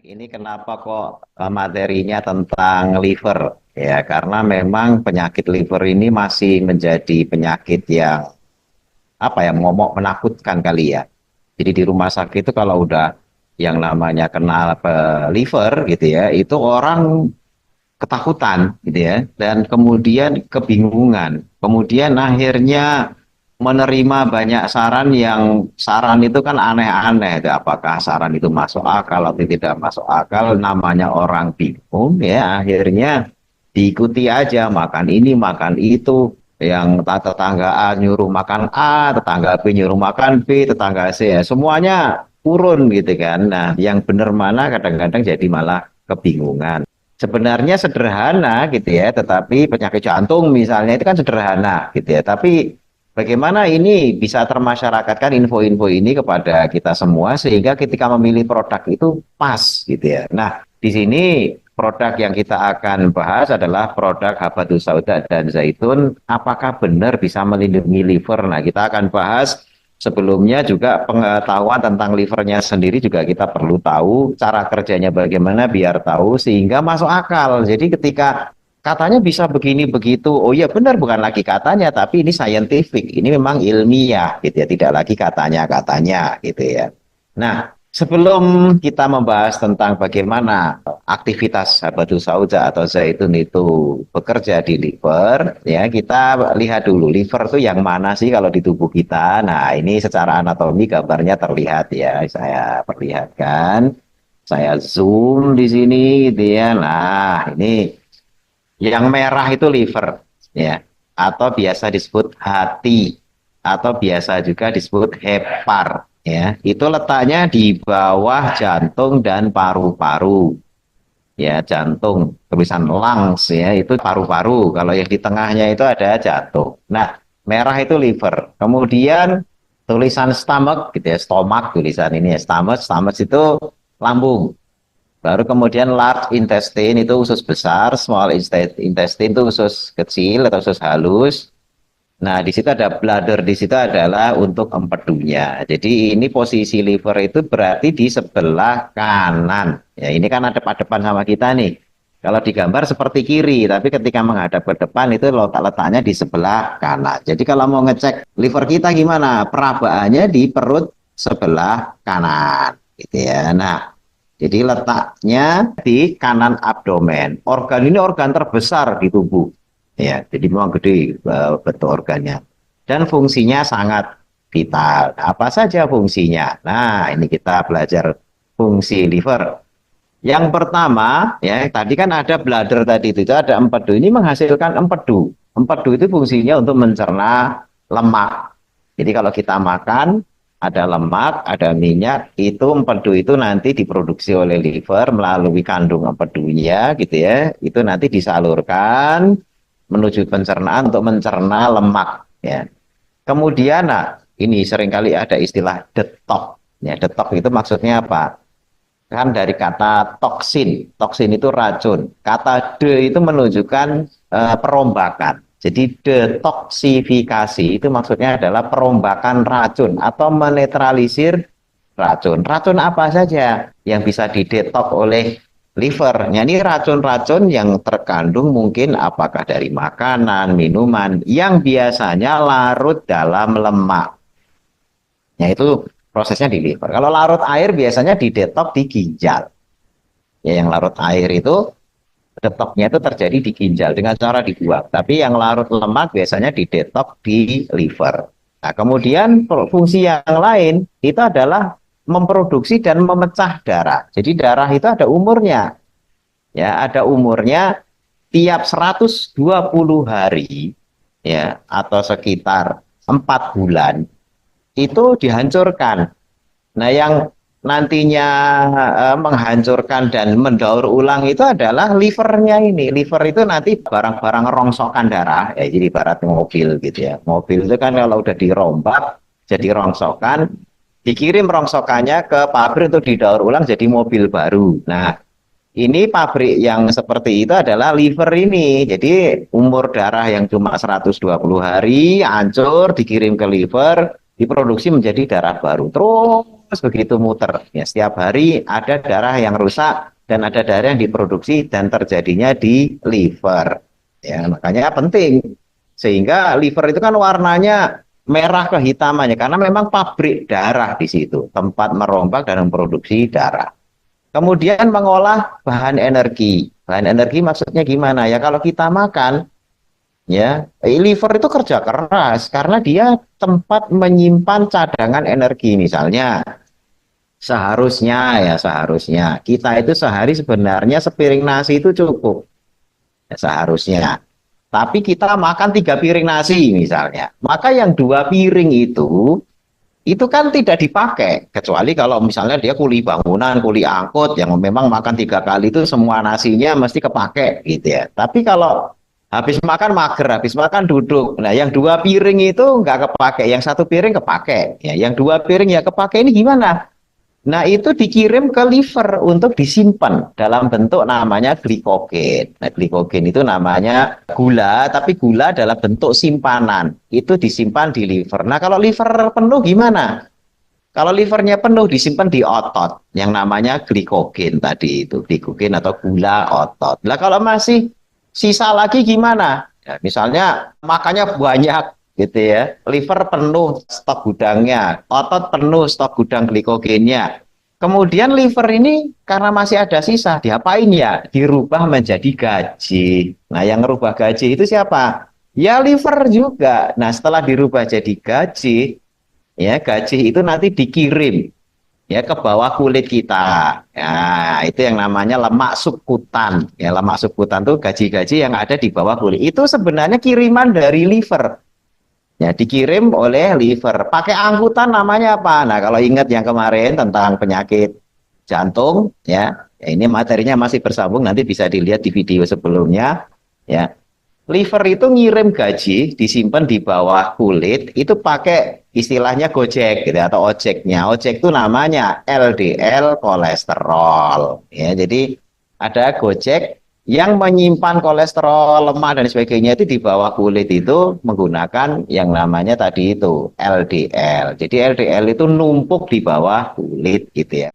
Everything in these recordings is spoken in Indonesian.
Ini kenapa kok materinya tentang liver? Ya, karena memang penyakit liver ini masih menjadi penyakit yang apa ya, momok menakutkan kali ya. Jadi di rumah sakit itu kalau udah yang namanya kena liver gitu ya, itu orang ketakutan gitu ya, dan kemudian kebingungan, kemudian akhirnya menerima banyak saran yang saran itu kan aneh-aneh, apakah saran itu masuk akal atau tidak masuk akal, namanya orang bingung ya, akhirnya diikuti aja, makan ini makan itu, yang tetangga A nyuruh makan A, tetangga B nyuruh makan B, tetangga C ya semuanya urun gitu kan. Nah, yang benar mana kadang-kadang jadi malah kebingungan. Sebenarnya sederhana gitu ya, tetapi penyakit jantung misalnya itu kan sederhana gitu ya. Tapi bagaimana ini bisa termasyarakatkan info-info ini kepada kita semua sehingga ketika memilih produk itu pas gitu ya. Nah, di sini produk yang kita akan bahas adalah produk habatus sauda dan zaitun. Apakah benar bisa melindungi liver? Nah, kita akan bahas. Sebelumnya juga pengetahuan tentang livernya sendiri juga kita perlu tahu cara kerjanya bagaimana biar tahu sehingga masuk akal. Jadi ketika katanya bisa begini begitu, oh iya benar bukan lagi katanya tapi ini scientific, ini memang ilmiah gitu ya, tidak lagi katanya-katanya gitu ya. Nah, sebelum kita membahas tentang bagaimana aktivitas habatus sauda atau zaitun itu bekerja di liver, ya kita lihat dulu liver itu yang mana sih kalau di tubuh kita. Nah, ini secara anatomi gambarnya terlihat ya, saya perlihatkan. Saya zoom di sini gitu ya. Nah, ini yang merah itu liver ya, atau biasa disebut hati atau biasa juga disebut hepar ya. Itu letaknya di bawah jantung dan paru-paru. Ya, jantung, tulisan lungs ya, itu paru-paru. Kalau yang di tengahnya itu ada jantung. Nah, merah itu liver. Kemudian tulisan stomach gitu ya, stomach tulisan ini ya, stomach, stomach itu lambung. Baru kemudian large intestine itu usus besar, small intestine itu usus kecil atau usus halus. Nah, di situ ada bladder, di situ adalah untuk empedunya. Jadi ini posisi liver itu berarti di sebelah kanan. Ya, ini kan ada depan sama kita nih. Kalau digambar seperti kiri, tapi ketika menghadap ke depan itu letaknya di sebelah kanan. Jadi kalau mau ngecek liver kita gimana? Perabaannya di perut sebelah kanan, gitu ya. Nah, jadi letaknya di kanan abdomen. Organ ini organ terbesar di tubuh. Ya, jadi memang gede bentuk organnya. Dan fungsinya sangat vital. Apa saja fungsinya? Nah, ini kita belajar fungsi liver. Yang pertama, ya tadi kan ada bladder tadi itu ada empedu. Ini menghasilkan empedu. Empedu itu fungsinya untuk mencerna lemak. Jadi kalau kita makan, ada lemak, ada minyak, itu empedu itu nanti diproduksi oleh liver melalui kandung empedunya gitu ya. Itu nanti disalurkan menuju pencernaan untuk mencerna lemak ya. Kemudian nah, ini seringkali ada istilah detok. Ya, detok itu maksudnya apa? Kan dari kata toksin. Toksin itu racun. Kata de itu menunjukkan perombakan. Jadi detoksifikasi itu maksudnya adalah perombakan racun atau menetralisir racun. Racun apa saja yang bisa didetok oleh liver? Nah, ini racun-racun yang terkandung mungkin apakah dari makanan, minuman yang biasanya larut dalam lemak. Ya itu prosesnya di liver. Kalau larut air biasanya didetok di ginjal. Ya yang larut air itu detoknya itu terjadi di ginjal dengan cara dibuang. Tapi yang larut lemak biasanya didetok di liver. Nah, kemudian fungsi yang lain itu adalah memproduksi dan memecah darah. Jadi darah itu ada umurnya. Ya, ada umurnya tiap 120 hari ya atau sekitar 4 bulan itu dihancurkan. Nah, yang nantinya menghancurkan dan mendaur ulang itu adalah livernya ini. Liver itu nanti barang-barang rongsokan darah, ya jadi ibarat mobil gitu ya. Mobil itu kan kalau udah dirombak jadi rongsokan, dikirim rongsokannya ke pabrik untuk didaur ulang jadi mobil baru. Nah, ini pabrik yang seperti itu adalah liver ini. Jadi umur darah yang cuma 120 hari hancur dikirim ke liver, diproduksi menjadi darah baru. Terus begitu muter. Ya, setiap hari ada darah yang rusak dan ada darah yang diproduksi dan terjadinya di liver. Ya, makanya penting. Sehingga liver itu kan warnanya merah kehitamannya karena memang pabrik darah di situ, tempat merombak dan memproduksi darah. Kemudian mengolah bahan energi. Bahan energi maksudnya gimana? Ya kalau kita makan, ya liver itu kerja keras karena dia tempat menyimpan cadangan energi. Misalnya seharusnya kita itu sehari sebenarnya sepiring nasi itu cukup, ya, seharusnya. Tapi kita makan 3 piring nasi misalnya, maka yang 2 piring itu kan tidak dipakai, kecuali kalau misalnya dia kuli bangunan, kuli angkut, yang memang makan 3 kali itu semua nasinya mesti kepake gitu ya. Tapi kalau habis makan mager, habis makan duduk, nah yang 2 piring itu nggak kepake, yang 1 piring kepake, ya, yang 2 piring ya kepake ini gimana? Nah, itu dikirim ke liver untuk disimpan dalam bentuk namanya glikogen. Nah, glikogen itu namanya gula, tapi gula dalam bentuk simpanan. Itu disimpan di liver. Nah, kalau liver penuh gimana? Kalau livernya penuh disimpan di otot, yang namanya glikogen tadi itu, glikogen atau gula otot. Nah, kalau masih sisa lagi gimana? Ya, misalnya makannya banyak, gitu ya. Liver penuh stok gudangnya, otot penuh stok gudang glikogennya. Kemudian liver ini karena masih ada sisa, diapain ya? Dirubah menjadi gaji. Nah, yang merubah gaji itu siapa? Ya liver juga. Nah, setelah dirubah jadi gaji, ya gaji itu nanti dikirim ya ke bawah kulit kita. Ya, itu yang namanya lemak subkutan. Ya, lemak subkutan itu gaji-gaji yang ada di bawah kulit. Itu sebenarnya kiriman dari liver. Ya, dikirim oleh liver. Pakai angkutan namanya apa? Nah, kalau ingat yang kemarin tentang penyakit jantung, ya ini materinya masih bersambung, nanti bisa dilihat di video sebelumnya. Ya, liver itu ngirim gaji, disimpan di bawah kulit, itu pakai istilahnya Gojek, gitu, atau ojeknya. Ojek itu namanya LDL kolesterol. Ya, jadi ada Gojek yang menyimpan kolesterol, lemak dan sebagainya itu di bawah kulit itu menggunakan yang namanya tadi itu LDL. Jadi LDL itu numpuk di bawah kulit gitu ya.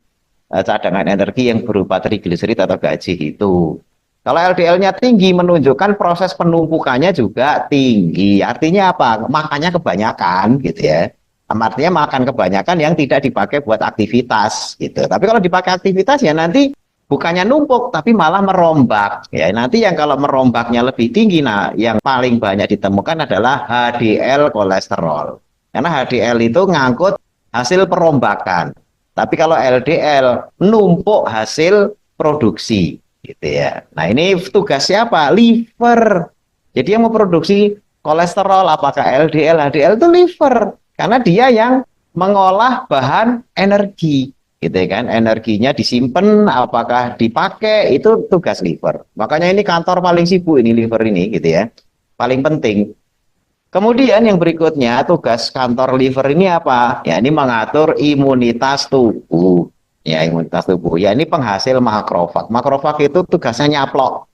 Cadangan energi yang berupa trigliserid atau gaji itu. Kalau LDL-nya tinggi menunjukkan proses penumpukannya juga tinggi. Artinya apa? Makannya kebanyakan gitu ya. Artinya makan kebanyakan yang tidak dipakai buat aktivitas gitu. Tapi kalau dipakai aktivitas ya nanti bukannya numpuk tapi malah merombak. Ya nanti yang kalau merombaknya lebih tinggi, nah yang paling banyak ditemukan adalah HDL kolesterol. Karena HDL itu ngangkut hasil perombakan. Tapi kalau LDL numpuk hasil produksi gitu ya. Nah, ini tugas siapa? Liver. Jadi yang memproduksi kolesterol apakah LDL, HDL itu liver. Karena dia yang mengolah bahan energi gitu ya kan. Energinya disimpan apakah dipakai itu tugas liver. Makanya ini kantor paling sibuk ini liver ini gitu ya. Paling penting. Kemudian yang berikutnya tugas kantor liver ini apa? Ya ini mengatur imunitas tubuh. Ya imunitas tubuh. Ya ini penghasil makrofag. Makrofag itu tugasnya nyaplok.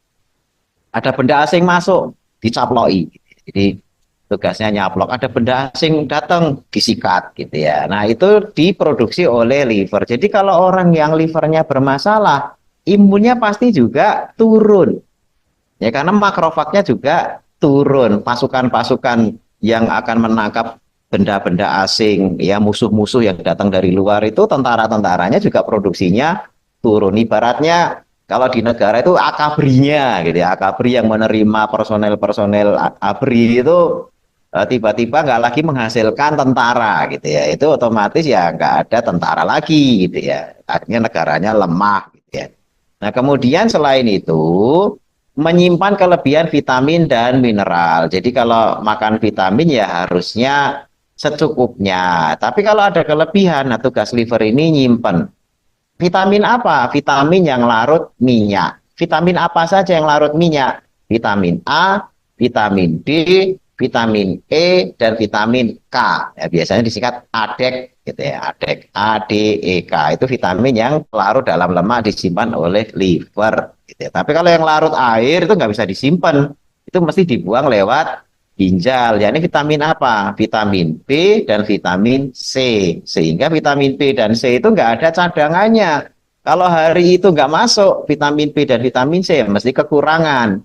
Ada benda asing masuk, dicaploi. Jadi tugasnya nyaplok. Ada benda asing datang, disikat gitu ya. Nah itu diproduksi oleh liver. Jadi kalau orang yang livernya bermasalah, imunnya pasti juga turun. Ya karena makrofagnya juga turun, pasukan-pasukan yang akan menangkap benda-benda asing, ya musuh-musuh yang datang dari luar itu tentara-tentaranya juga produksinya turun. Ibaratnya kalau di negara itu akabrinya gitu ya, akabri yang menerima personel-personel ABRI itu tiba-tiba nggak lagi menghasilkan tentara gitu ya, itu otomatis ya nggak ada tentara lagi gitu ya, akhirnya negaranya lemah gitu ya. Nah kemudian selain itu menyimpan kelebihan vitamin dan mineral. Jadi kalau makan vitamin ya harusnya secukupnya. Tapi kalau ada kelebihan, nah tugas liver ini nyimpen. Vitamin apa? Vitamin yang larut minyak. Vitamin apa saja yang larut minyak? Vitamin A, vitamin D, vitamin E, dan vitamin K. Ya, biasanya disingkat ADEK, gitu ya. ADEK, A, D, E, K. Itu vitamin yang larut dalam lemak disimpan oleh liver. Gitu ya. Tapi kalau yang larut air itu nggak bisa disimpan. Itu mesti dibuang lewat ginjal. Ya ini vitamin apa? Vitamin B dan vitamin C. Sehingga vitamin B dan C itu nggak ada cadangannya. Kalau hari itu nggak masuk vitamin B dan vitamin C, mesti kekurangan.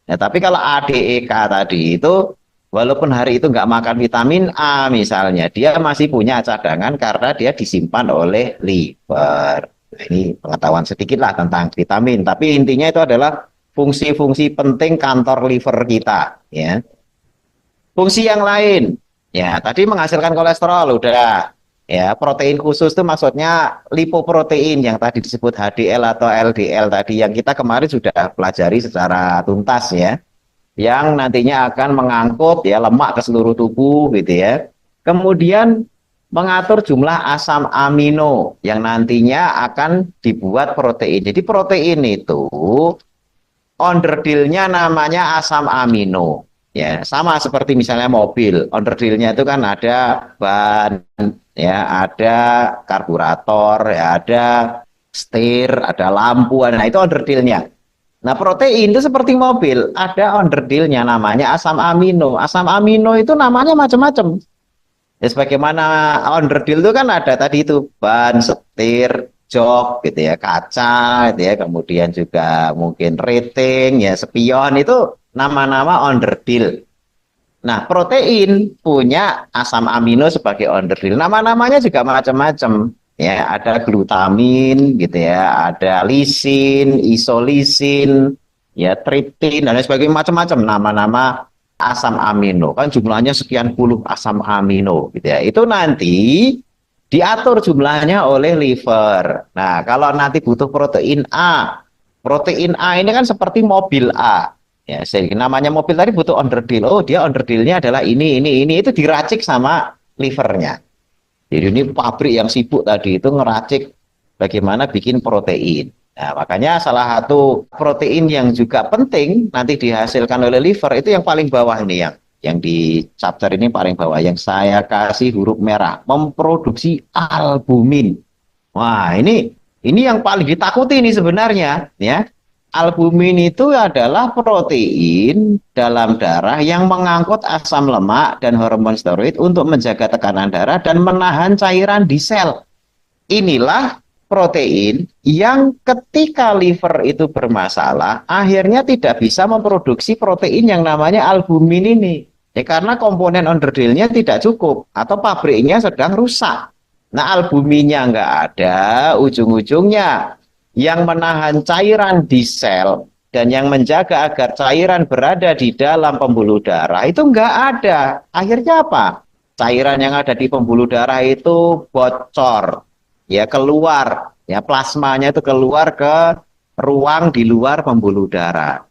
Ya, tapi kalau A, D, E, K tadi itu, walaupun hari itu nggak makan vitamin A misalnya, dia masih punya cadangan karena dia disimpan oleh liver. Nah, ini pengetahuan sedikit lah tentang vitamin. Tapi intinya itu adalah fungsi-fungsi penting kantor liver kita. Ya. Fungsi yang lain, ya tadi menghasilkan kolesterol udah. Ya, protein khusus itu maksudnya lipoprotein yang tadi disebut HDL atau LDL tadi yang kita kemarin sudah pelajari secara tuntas ya. Yang nantinya akan mengangkut ya lemak ke seluruh tubuh gitu ya. Kemudian mengatur jumlah asam amino yang nantinya akan dibuat protein. Jadi protein itu onderdilnya namanya asam amino. Ya, sama seperti misalnya mobil, onderdilnya itu kan ada ban, ya, ada karburator, ya, ada setir, ada lampu, nah itu onderdilnya. Nah, protein itu seperti mobil, ada onderdilnya namanya asam amino. Asam amino itu namanya macam-macam. Ya, sebagaimana onderdil itu kan ada tadi itu ban, setir, jok gitu ya, kaca gitu ya, kemudian juga mungkin rating ya, spion itu nama-nama onderdil. Nah, protein punya asam amino sebagai onderdil. Nama-namanya juga macam-macam. Ya, ada glutamin gitu ya, ada lisin, isolisin, ya triptin dan lain sebagainya macam-macam nama-nama asam amino. Kan jumlahnya sekian puluh asam amino gitu ya. Itu nanti diatur jumlahnya oleh liver. Nah, kalau nanti butuh protein A ini kan seperti mobil A. Ya, sehingga namanya mobil tadi butuh onderdil. Oh, dia onderdilnya adalah ini. Itu diracik sama livernya. Jadi ini pabrik yang sibuk tadi itu ngeracik bagaimana bikin protein. Nah, makanya salah satu protein yang juga penting nanti dihasilkan oleh liver itu yang paling bawah ini yang di chapter ini paling bawah yang saya kasih huruf merah, memproduksi albumin. Wah, ini yang paling ditakuti ini sebenarnya, ya. Albumin itu adalah protein dalam darah yang mengangkut asam lemak dan hormon steroid untuk menjaga tekanan darah dan menahan cairan di sel. Inilah protein yang ketika liver itu bermasalah, akhirnya tidak bisa memproduksi protein yang namanya albumin ini. Ya, karena komponen onderdilnya tidak cukup atau pabriknya sedang rusak. Nah, albuminnya nggak ada, ujung-ujungnya yang menahan cairan di sel dan yang menjaga agar cairan berada di dalam pembuluh darah itu nggak ada. Akhirnya apa? Cairan yang ada di pembuluh darah itu bocor, ya keluar, ya plasmanya itu keluar ke ruang di luar pembuluh darah.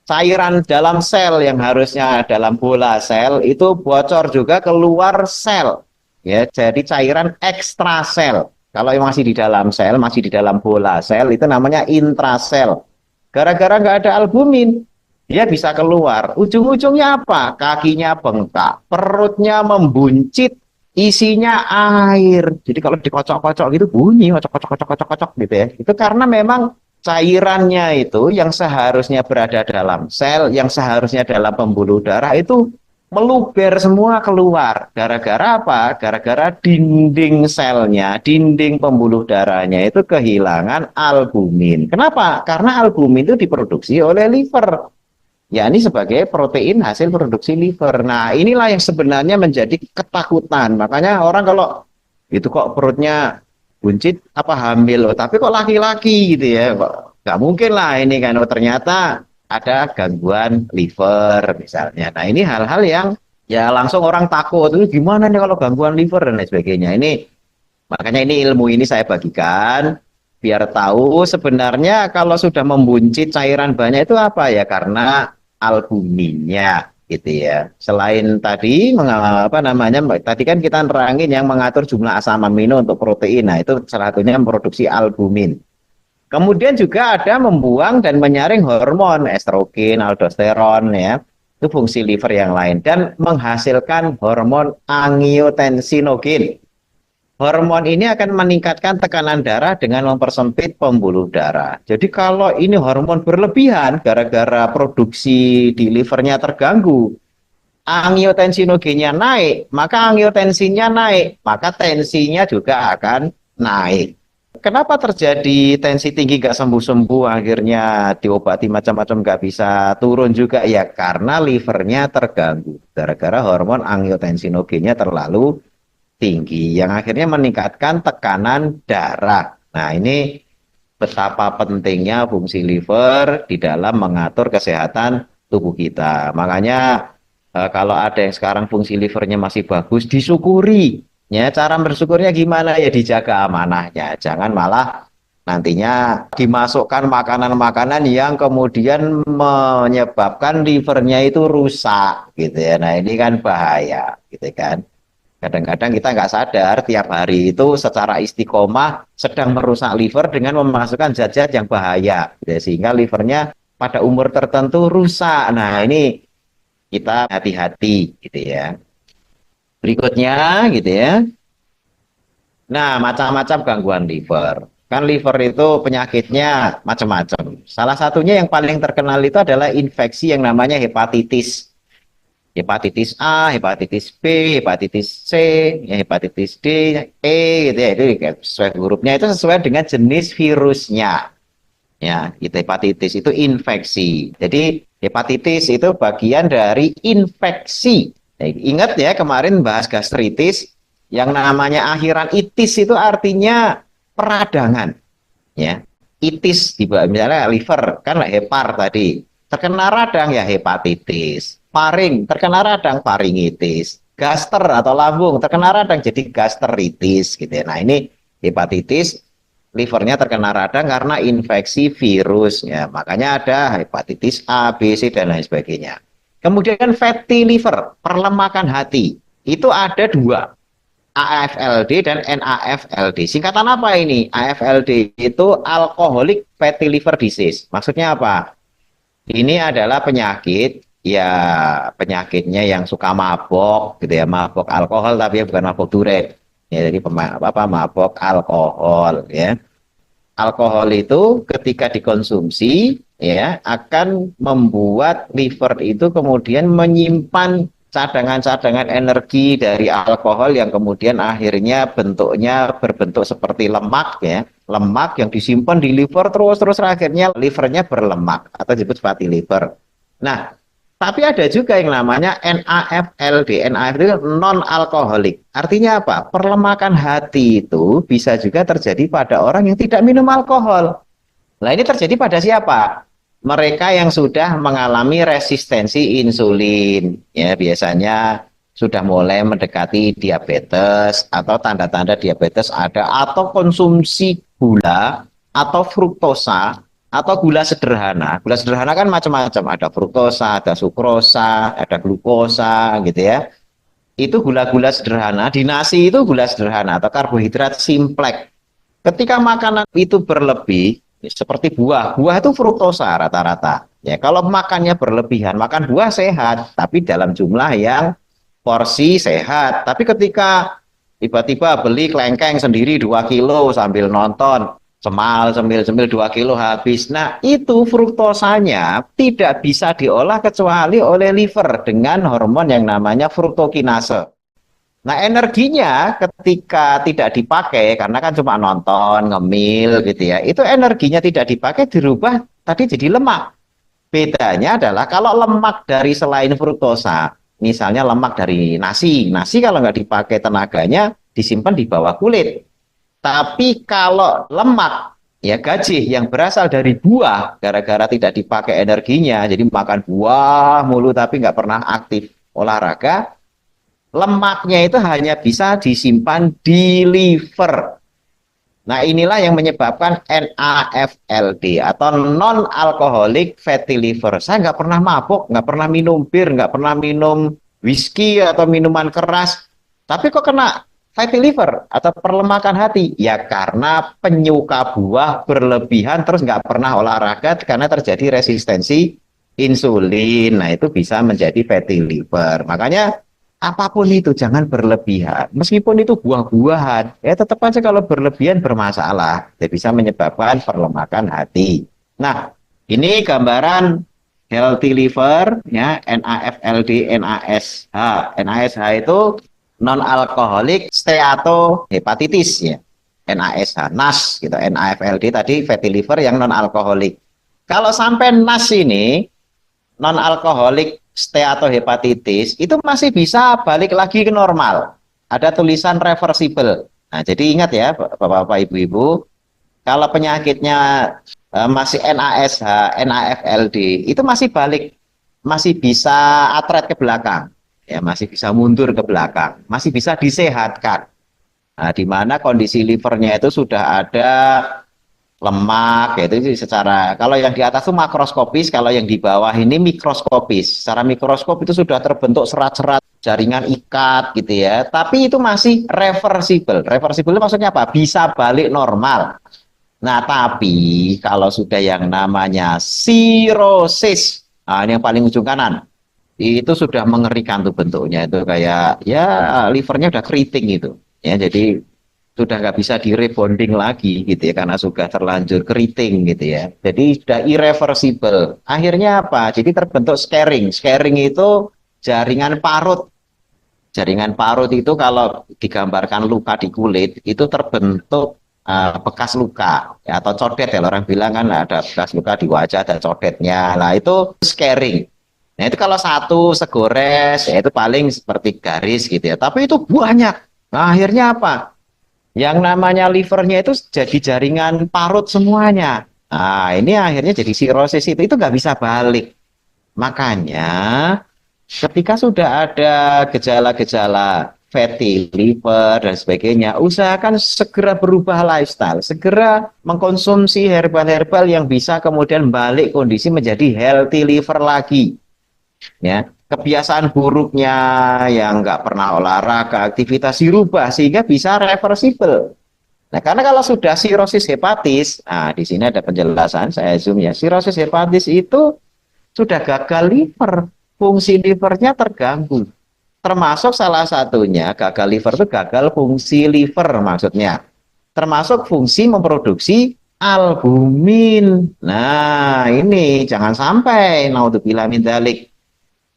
Cairan dalam sel yang harusnya dalam bola sel itu bocor juga keluar sel, ya jadi cairan ekstrasel. Kalau yang masih di dalam sel, masih di dalam bola sel, itu namanya intrasel. Gara-gara nggak ada albumin, dia bisa keluar. Ujung-ujungnya apa? Kakinya bengkak, perutnya membuncit, isinya air. Jadi kalau dikocok-kocok gitu bunyi, kocok-kocok-kocok-kocok gitu ya. Itu karena memang cairannya itu yang seharusnya berada dalam sel, yang seharusnya dalam pembuluh darah itu meluber semua keluar. Gara-gara apa? Gara-gara dinding selnya, dinding pembuluh darahnya itu kehilangan albumin. Kenapa? Karena albumin itu diproduksi oleh liver. Ya, ini sebagai protein hasil produksi liver. Nah, inilah yang sebenarnya menjadi ketakutan. Makanya orang kalau itu kok perutnya buncit apa hamil, tapi kok laki-laki gitu ya. Kok nggak mungkin lah ini kan. Oh, ternyata ada gangguan liver misalnya. Nah, ini hal-hal yang ya langsung orang takut. Itu gimana nih kalau gangguan liver dan lain sebagainya. Makanya ini ilmu ini saya bagikan biar tahu sebenarnya kalau sudah membuncit cairan banyak itu apa ya, karena albuminnya gitu ya. Selain tadi apa namanya, tadi kan kita nerangin yang mengatur jumlah asam amino untuk protein. Nah, itu salah satunya memproduksi albumin. Kemudian juga ada membuang dan menyaring hormon estrogen, aldosteron ya. Itu fungsi liver yang lain dan menghasilkan hormon angiotensinogen. Hormon ini akan meningkatkan tekanan darah dengan mempersempit pembuluh darah. Jadi kalau ini hormon berlebihan gara-gara produksi di livernya terganggu, Angiotensinogennya naik, maka angiotensinnya naik, maka tensinya juga akan naik. Kenapa terjadi tensi tinggi gak sembuh-sembuh, akhirnya diobati macam-macam gak bisa turun juga? Ya karena livernya terganggu, gara-gara hormon angiotensinogennya terlalu tinggi, yang akhirnya meningkatkan tekanan darah. Nah ini betapa pentingnya fungsi liver di dalam mengatur kesehatan tubuh kita. Makanya kalau ada yang sekarang fungsi livernya masih bagus, disyukuri. Ya, cara bersyukurnya gimana? Ya dijaga amanahnya. Jangan malah nantinya dimasukkan makanan-makanan yang kemudian menyebabkan livernya itu rusak gitu ya. Nah, ini kan bahaya gitu kan. Kadang-kadang kita nggak sadar tiap hari itu secara istiqomah sedang merusak liver dengan memasukkan zat-zat yang bahaya, gitu ya. Sehingga livernya pada umur tertentu rusak. Nah, ini kita hati-hati gitu ya. Berikutnya gitu ya. Nah, macam-macam gangguan liver. Kan liver itu penyakitnya macam-macam. Salah satunya yang paling terkenal itu adalah infeksi yang namanya hepatitis. Hepatitis A, hepatitis B, hepatitis C, ya, hepatitis D, E gitu ya. Itu sesuai hurufnya itu sesuai dengan jenis virusnya. Ya, itu hepatitis itu infeksi. Jadi hepatitis itu bagian dari infeksi. Nah, ingat ya kemarin bahas gastritis, yang namanya akhiran itis itu artinya peradangan. Ya, itis misalnya liver kan hepar tadi, terkena radang ya hepatitis. Paring terkena radang faringitis. Gaster atau lambung terkena radang jadi gasteritis gitu ya. Nah ini hepatitis, livernya terkena radang karena infeksi virus ya. Makanya ada hepatitis A, B, C dan lain sebagainya. Kemudian fatty liver, perlemakan hati. Itu ada dua, AFLD dan NAFLD. Singkatan apa ini? AFLD itu alcoholic fatty liver disease. Maksudnya apa? Ini adalah penyakit, ya penyakitnya yang suka mabok gitu ya, mabok alkohol tapi bukan mabok duren. Ya, jadi mabok alkohol ya. Alkohol itu ketika dikonsumsi ya akan membuat liver itu kemudian menyimpan cadangan-cadangan energi dari alkohol yang kemudian akhirnya bentuknya berbentuk seperti lemak ya, lemak yang disimpan di liver terus akhirnya livernya berlemak atau disebut fatty liver. Nah, tapi ada juga yang namanya NAFLD. NAFLD itu non-alkoholik. Artinya apa? Perlemakan hati itu bisa juga terjadi pada orang yang tidak minum alkohol. Nah, ini terjadi pada siapa? Mereka yang sudah mengalami resistensi insulin. Ya, biasanya sudah mulai mendekati diabetes atau tanda-tanda diabetes ada, atau konsumsi gula atau fruktosa atau gula sederhana. Gula sederhana kan macam-macam, ada fruktosa, ada sukrosa, ada glukosa gitu ya. Itu gula-gula sederhana, di nasi itu gula sederhana atau karbohidrat simpleks. Ketika makanan itu berlebih, seperti buah, buah itu fruktosa rata-rata. Ya, kalau makannya berlebihan, makan buah sehat, tapi dalam jumlah yang porsi sehat. Tapi ketika tiba-tiba beli kelengkeng sendiri 2 kilo sambil nonton, semal, semil-semil 2 kilo habis. Nah, itu fruktosanya tidak bisa diolah kecuali oleh liver dengan hormon yang namanya fruktokinase. Nah, energinya ketika tidak dipakai, karena kan cuma nonton, ngemil gitu ya, itu energinya tidak dipakai dirubah tadi jadi lemak. Bedanya adalah kalau lemak dari selain fruktosa, misalnya lemak dari nasi, nasi kalau nggak dipakai tenaganya disimpan di bawah kulit. Tapi kalau lemak ya gajih yang berasal dari buah, gara-gara tidak dipakai energinya, jadi makan buah mulu tapi nggak pernah aktif olahraga, lemaknya itu hanya bisa disimpan di liver. Nah, inilah yang menyebabkan NAFLD atau non-alcoholic fatty liver. Saya nggak pernah mabuk, nggak pernah minum bir, nggak pernah minum whisky atau minuman keras. Tapi kok kena fatty liver atau perlemakan hati? Ya karena penyuka buah berlebihan terus nggak pernah olahraga karena terjadi resistensi insulin. Nah, itu bisa menjadi fatty liver. Makanya apapun itu jangan berlebihan. Meskipun itu buah-buahan, ya tetap aja kalau berlebihan bermasalah. Dia bisa menyebabkan perlemakan hati. Nah, ini gambaran healthy liver, ya, NAFLD, NASH. NASH itu non alkoholik steatohepatitis, ya. NASH, NASH gitu. NAFLD tadi fatty liver yang non alkoholik. Kalau sampai NASH ini non alkoholik steatohepatitis itu masih bisa balik lagi ke normal. Ada tulisan reversible. Nah, jadi ingat ya, Bapak-bapak, Ibu-ibu, kalau penyakitnya masih NASH, NAFLD, itu masih balik, masih bisa atret ke belakang, ya, masih bisa mundur ke belakang, masih bisa disehatkan. Nah, di mana kondisi livernya itu sudah ada lemak, yaitu secara, kalau yang di atas itu makroskopis, kalau yang di bawah ini mikroskopis. Secara mikroskop itu sudah terbentuk serat-serat jaringan ikat gitu ya, tapi itu masih reversible. Reversible itu maksudnya apa? Bisa balik normal. Nah, tapi kalau sudah yang namanya sirosis, nah ini yang paling ujung kanan, itu sudah mengerikan tuh bentuknya, itu kayak ya livernya udah keriting itu. Ya, jadi sudah nggak bisa direbonding lagi gitu ya, karena sudah terlanjur keriting gitu ya. Jadi sudah irreversible. Akhirnya apa? Jadi terbentuk scarring. Scarring itu jaringan parut. Jaringan parut itu kalau digambarkan luka di kulit itu terbentuk bekas luka, ya, atau codet ya, orang bilang kan ada bekas luka di wajah, ada codetnya. Nah, itu scarring. Nah, itu kalau satu segores ya itu paling seperti garis gitu ya. Tapi itu banyak. Nah, akhirnya apa? Yang namanya livernya itu jadi jaringan parut semuanya. Nah, ini akhirnya jadi sirosis, itu nggak bisa balik. Makanya ketika sudah ada gejala-gejala fatty liver dan sebagainya, usahakan segera berubah lifestyle, segera mengkonsumsi herbal-herbal yang bisa kemudian balik kondisi menjadi healthy liver lagi. Ya, kebiasaan buruknya yang nggak pernah olahraga, aktivitas dirubah sehingga bisa reversible. Nah, karena kalau sudah sirosis hepatis, nah di sini ada penjelasan, saya zoom ya. Sirosis hepatis itu sudah gagal liver, fungsi livernya terganggu. Termasuk salah satunya gagal liver itu gagal fungsi liver maksudnya. Termasuk fungsi memproduksi albumin. Nah, ini jangan sampai naudzubillah min dzalik.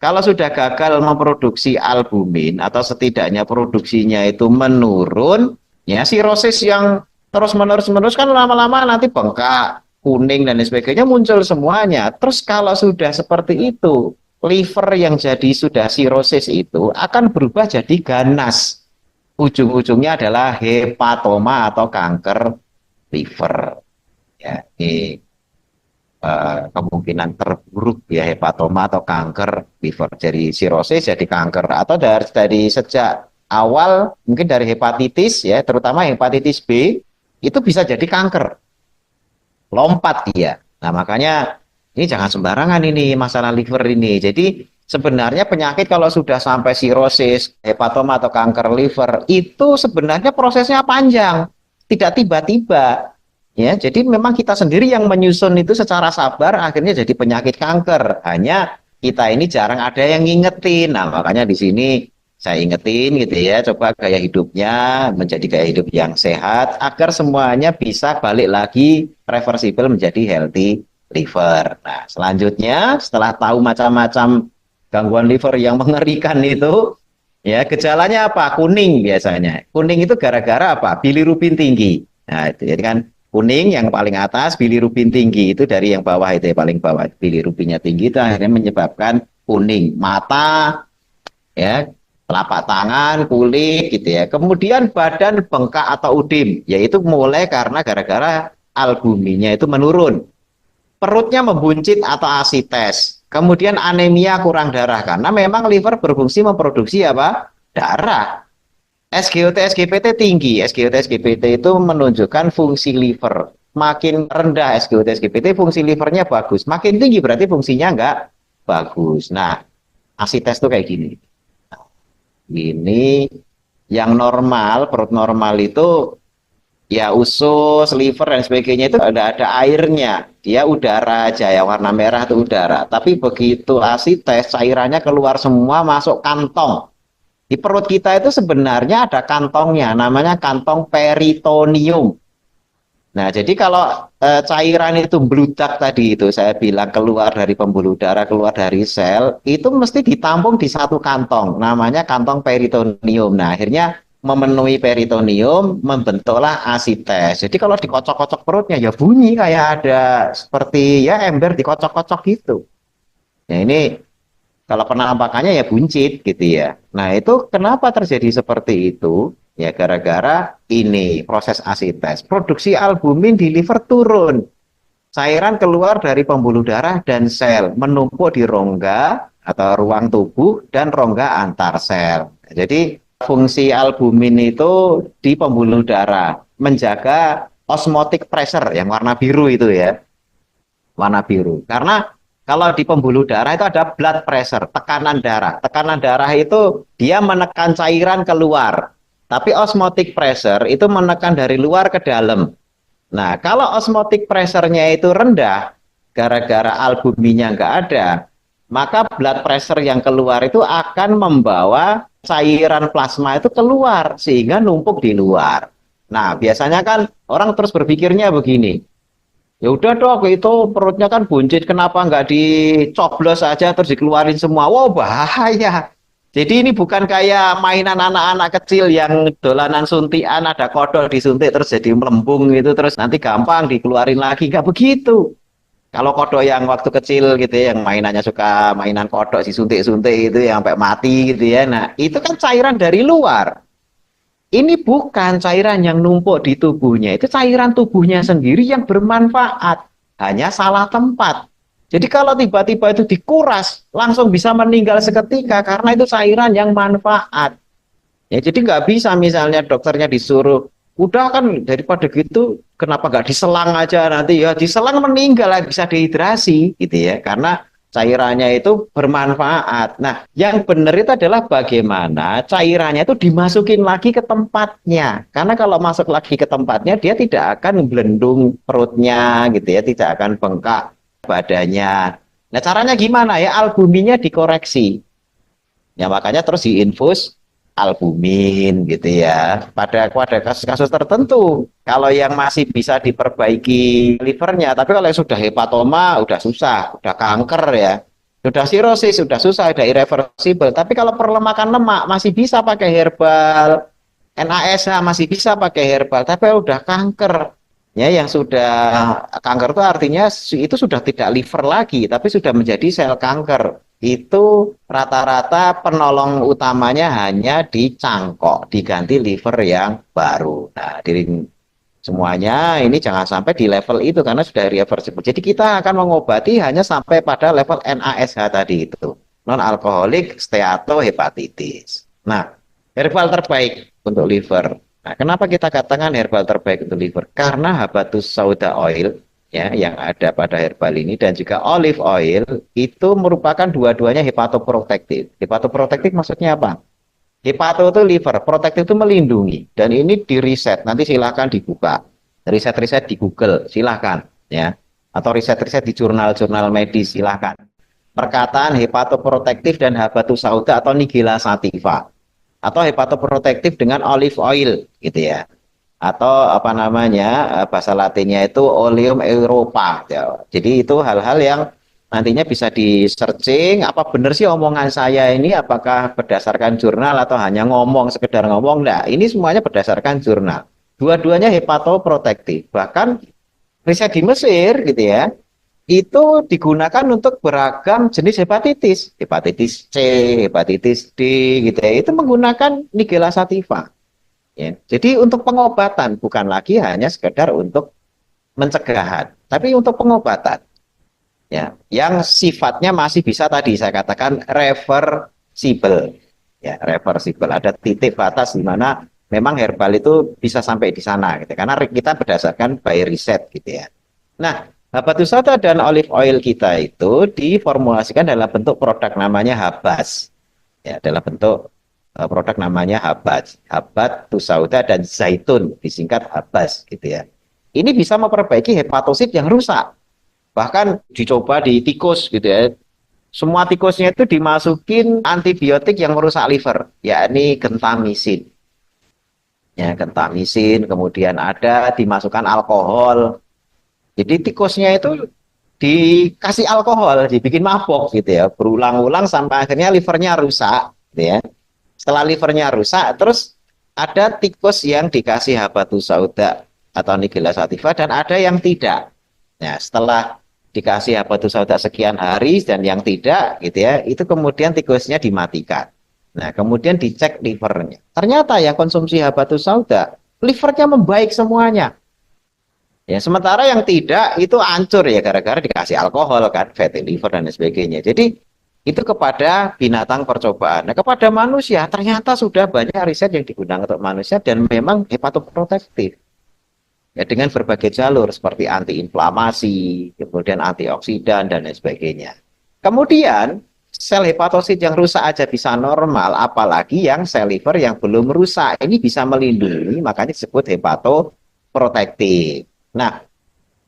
Kalau sudah gagal memproduksi albumin atau setidaknya produksinya itu menurun, ya sirosis yang terus-menerus kan lama-lama nanti bengkak, kuning dan sebagainya muncul semuanya. Terus kalau sudah seperti itu, liver yang jadi sudah sirosis itu akan berubah jadi ganas. Ujung-ujungnya adalah hepatoma atau kanker liver. Ya, ini kemungkinan terburuk ya, hepatoma atau kanker liver, dari sirosis jadi kanker, atau dari sejak awal mungkin dari hepatitis ya, terutama hepatitis B itu bisa jadi kanker, lompat dia. Nah, makanya ini jangan sembarangan ini masalah liver ini. Jadi sebenarnya penyakit kalau sudah sampai sirosis, hepatoma atau kanker liver itu sebenarnya prosesnya panjang, tidak tiba-tiba. Ya, jadi memang kita sendiri yang menyusun itu secara sabar, akhirnya jadi penyakit kanker. Hanya kita ini jarang ada yang ngingetin. Nah, makanya di sini saya ingetin gitu ya, coba gaya hidupnya menjadi gaya hidup yang sehat, agar semuanya bisa balik lagi reversible menjadi healthy liver. Nah, selanjutnya setelah tahu macam-macam gangguan liver yang mengerikan itu, ya gejalanya apa? Kuning biasanya. Kuning itu gara-gara apa? Bilirubin tinggi. Nah, itu jadi kan kuning yang paling atas, bilirubin tinggi, itu dari yang bawah itu ya, paling bawah bilirubinnya tinggi, itu akhirnya menyebabkan kuning mata, ya, telapak tangan, kulit gitu ya. Kemudian badan bengkak atau udim, yaitu mulai karena gara-gara albuminnya itu menurun. Perutnya membuncit atau asites. Kemudian anemia, kurang darah, karena memang liver berfungsi memproduksi apa? Darah. SGOT, SGPT tinggi. SGOT, SGPT itu menunjukkan fungsi liver. Makin rendah SGOT, SGPT, fungsi livernya bagus. Makin tinggi berarti fungsinya nggak bagus. Nah, asites itu kayak gini. Ini yang normal, perut normal itu ya usus, liver dan sebagainya itu ada airnya. Dia udara aja ya, warna merah itu udara. Tapi begitu asites, cairannya keluar semua masuk kantong. Di perut kita itu sebenarnya ada kantongnya, namanya kantong peritoneum. Nah, jadi kalau cairan itu bludak tadi itu saya bilang keluar dari pembuluh darah, keluar dari sel, itu mesti ditampung di satu kantong, namanya kantong peritoneum. Nah, akhirnya memenuhi peritoneum, membentuklah asites. Jadi kalau dikocok-kocok perutnya ya bunyi kayak ada seperti ya ember dikocok-kocok gitu. Ya ini kalau penampakannya ya buncit gitu ya. Nah itu kenapa terjadi seperti itu? Ya gara-gara ini proses asites. Produksi albumin di liver turun. Cairan keluar dari pembuluh darah dan sel, menumpuk di rongga atau ruang tubuh dan rongga antar sel. Jadi fungsi albumin itu di pembuluh darah, menjaga osmotic pressure yang warna biru itu ya, warna biru. Karena kalau di pembuluh darah itu ada blood pressure, tekanan darah. Tekanan darah itu dia menekan cairan keluar. Tapi osmotic pressure itu menekan dari luar ke dalam. Nah, kalau osmotic pressure-nya itu rendah, gara-gara albuminnya nggak ada, maka blood pressure yang keluar itu akan membawa cairan plasma itu keluar, sehingga numpuk di luar. Nah, biasanya kan orang terus berpikirnya begini, ya udah dok, itu perutnya kan buncit, kenapa nggak dicoblos aja terus dikeluarin semua? Wow, bahaya. Jadi ini bukan kayak mainan anak-anak kecil yang dolanan suntian, ada kodok disuntik terus jadi melembung gitu, terus nanti gampang dikeluarin lagi. Nggak begitu. Kalau kodok yang waktu kecil gitu ya, yang mainannya suka mainan kodok disuntik-suntik itu yang sampai mati gitu ya. Nah, itu kan cairan dari luar. Ini bukan cairan yang numpuk di tubuhnya, itu cairan tubuhnya sendiri yang bermanfaat, hanya salah tempat. Jadi kalau tiba-tiba itu dikuras, langsung bisa meninggal seketika karena itu cairan yang manfaat. Ya, jadi nggak bisa misalnya dokternya disuruh, udah kan daripada gitu, kenapa nggak diselang aja nanti ya diselang meninggal bisa dehidrasi gitu ya, karena cairannya itu bermanfaat. Nah, yang benar itu adalah bagaimana cairannya itu dimasukin lagi ke tempatnya. Karena kalau masuk lagi ke tempatnya, dia tidak akan belendung perutnya gitu ya, tidak akan bengkak badannya. Nah, caranya gimana ya? Albuminnya dikoreksi. Ya makanya terus diinfus albumin gitu ya. Pada kasus-kasus tertentu, kalau yang masih bisa diperbaiki livernya, tapi kalau yang sudah hepatoma udah susah, udah kanker ya. Sudah sirosis, sudah susah, udah irreversible. Tapi kalau perlemakan lemak masih bisa pakai herbal, NASH masih bisa pakai herbal, tapi udah kanker. Ya, yang sudah kanker itu artinya itu sudah tidak liver lagi, tapi sudah menjadi sel kanker. Itu rata-rata penolong utamanya hanya dicangkok, diganti liver yang baru. Nah, semuanya ini jangan sampai di level itu karena sudah irreversible. Jadi kita akan mengobati hanya sampai pada level NASH tadi itu, non alkoholik steatohepatitis. Nah, herbal terbaik untuk liver. Nah, kenapa kita katakan herbal terbaik untuk liver? Karena habatus sauda oil ya yang ada pada herbal ini dan juga olive oil itu merupakan dua-duanya hepatoprotektif. Hepatoprotektif maksudnya apa? Hepato itu liver, protektif itu melindungi. Dan ini di riset, nanti silahkan dibuka. Riset-riset di Google, silahkan. Ya. Atau riset-riset di jurnal-jurnal medis, silahkan. Perkataan hepatoprotektif dan habatus sauda atau nigella sativa. Atau hepatoprotektif dengan olive oil, gitu ya. Atau apa namanya, bahasa latinnya itu Oleum Europa. Ya. Jadi itu hal-hal yang nantinya bisa di searching apa benar sih omongan saya ini apakah berdasarkan jurnal atau hanya ngomong sekedar ngomong. Nah ini semuanya berdasarkan jurnal, dua-duanya hepatoprotektif, bahkan riset di Mesir gitu ya itu digunakan untuk beragam jenis hepatitis, hepatitis C, hepatitis D gitu ya, itu menggunakan nigella sativa ya. Jadi untuk pengobatan bukan lagi hanya sekedar untuk pencegahan tapi untuk pengobatan ya, yang sifatnya masih bisa tadi saya katakan reversible. Ya, reversible. Ada titik batas di mana memang herbal itu bisa sampai di sana gitu. Karena kita berdasarkan by riset gitu ya. Nah, habatus sauda dan olive oil kita itu diformulasikan dalam bentuk produk namanya habas. Ya, dalam bentuk produk namanya habas. Habatus sauda dan zaitun disingkat habas gitu ya. Ini bisa memperbaiki hepatosit yang rusak, bahkan dicoba di tikus gitu ya, semua tikusnya itu dimasukin antibiotik yang merusak liver yakni gentamisin ya gentamisin, kemudian ada dimasukkan alkohol. Jadi tikusnya itu dikasih alkohol, dibikin mabok gitu ya, berulang-ulang sampai akhirnya livernya rusak, gitu ya. Setelah livernya rusak, terus ada tikus yang dikasih habatus sauda atau nigella sativa dan ada yang tidak. Nah, setelah dikasih habatus sauda sekian hari dan yang tidak, gitu ya, itu kemudian tikusnya dimatikan. Nah, kemudian dicek livernya. Ternyata yang konsumsi habatus sauda, livernya membaik semuanya. Ya, sementara yang tidak itu hancur ya gara-gara dikasih alkohol kan, fatty liver dan sebagainya. Jadi itu kepada binatang percobaan. Nah, kepada manusia ternyata sudah banyak riset yang digunakan untuk manusia dan memang hepatoprotektif. Ya, dengan berbagai jalur seperti antiinflamasi, kemudian antioksidan dan lain sebagainya. Kemudian sel hepatosit yang rusak aja bisa normal, apalagi yang sel liver yang belum rusak ini bisa melindungi, makanya disebut hepatoprotektif. Nah,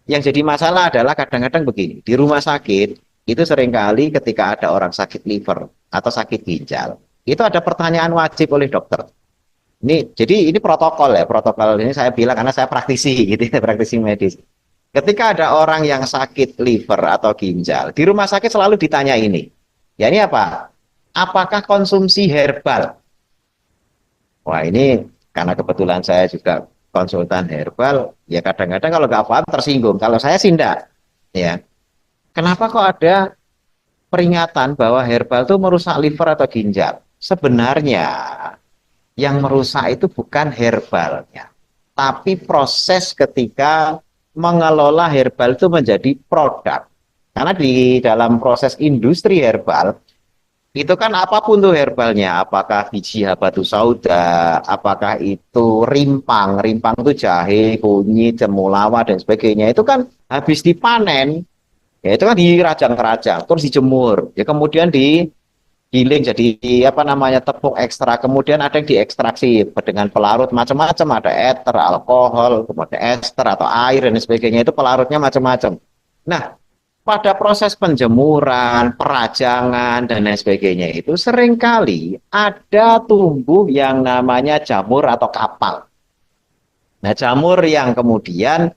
yang jadi masalah adalah kadang-kadang begini, di rumah sakit itu seringkali ketika ada orang sakit liver atau sakit ginjal, itu ada pertanyaan wajib oleh dokter. Jadi ini protokol ya, protokol ini saya bilang karena saya praktisi gitu ya, praktisi medis. Ketika ada orang yang sakit liver atau ginjal, di rumah sakit selalu ditanya ini. Ya ini apa? Apakah konsumsi herbal? Wah ini karena kebetulan saya juga konsultan herbal, ya kadang-kadang kalau nggak paham tersinggung. Kalau saya sih enggak, ya. Kenapa kok ada peringatan bahwa herbal itu merusak liver atau ginjal? Sebenarnya yang merusak itu bukan herbalnya, tapi proses ketika mengelola herbal itu menjadi produk. Karena di dalam proses industri herbal, itu kan apapun tuh herbalnya, apakah biji habatus sauda, apakah itu rimpang, rimpang itu jahe, kunyit, temulawak dan sebagainya. Itu kan habis dipanen, ya itu kan dirajang-rajang, terus dijemur, ya kemudian digiling jadi apa namanya tepung ekstra, kemudian ada yang diekstraksi dengan pelarut macam-macam, ada ether, alkohol, kemudian ester atau air dan sebagainya. Itu pelarutnya macam-macam. Nah, pada proses penjemuran, perajangan, dan lain sebagainya itu seringkali ada tumbuh yang namanya jamur atau kapal. Nah, jamur yang kemudian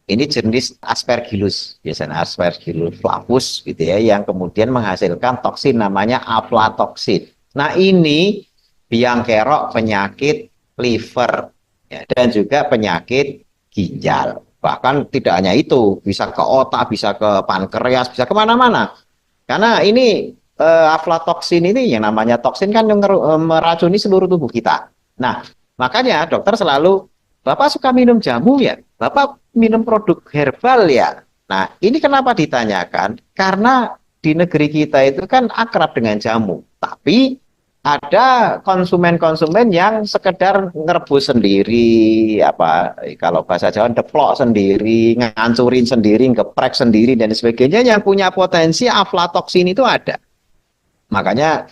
ini jenis Aspergillus, biasanya Aspergillus flavus gitu ya, yang kemudian menghasilkan toksin namanya aflatoksin. Nah, ini biang kerok penyakit liver ya, dan juga penyakit ginjal. Bahkan tidak hanya itu, bisa ke otak, bisa ke pankreas, bisa kemana-mana. Karena ini aflatoksin ini yang namanya toksin kan yang meracuni seluruh tubuh kita. Nah, makanya dokter selalu, Bapak suka minum jamu ya? Bapak minum produk herbal ya? Nah, ini kenapa ditanyakan? Karena di negeri kita itu kan akrab dengan jamu. Tapi ada konsumen-konsumen yang sekedar ngerebus sendiri, apa kalau bahasa Jawa deplok sendiri, ngancurin sendiri, geprek sendiri dan sebagainya yang punya potensi aflatoksin itu ada. Makanya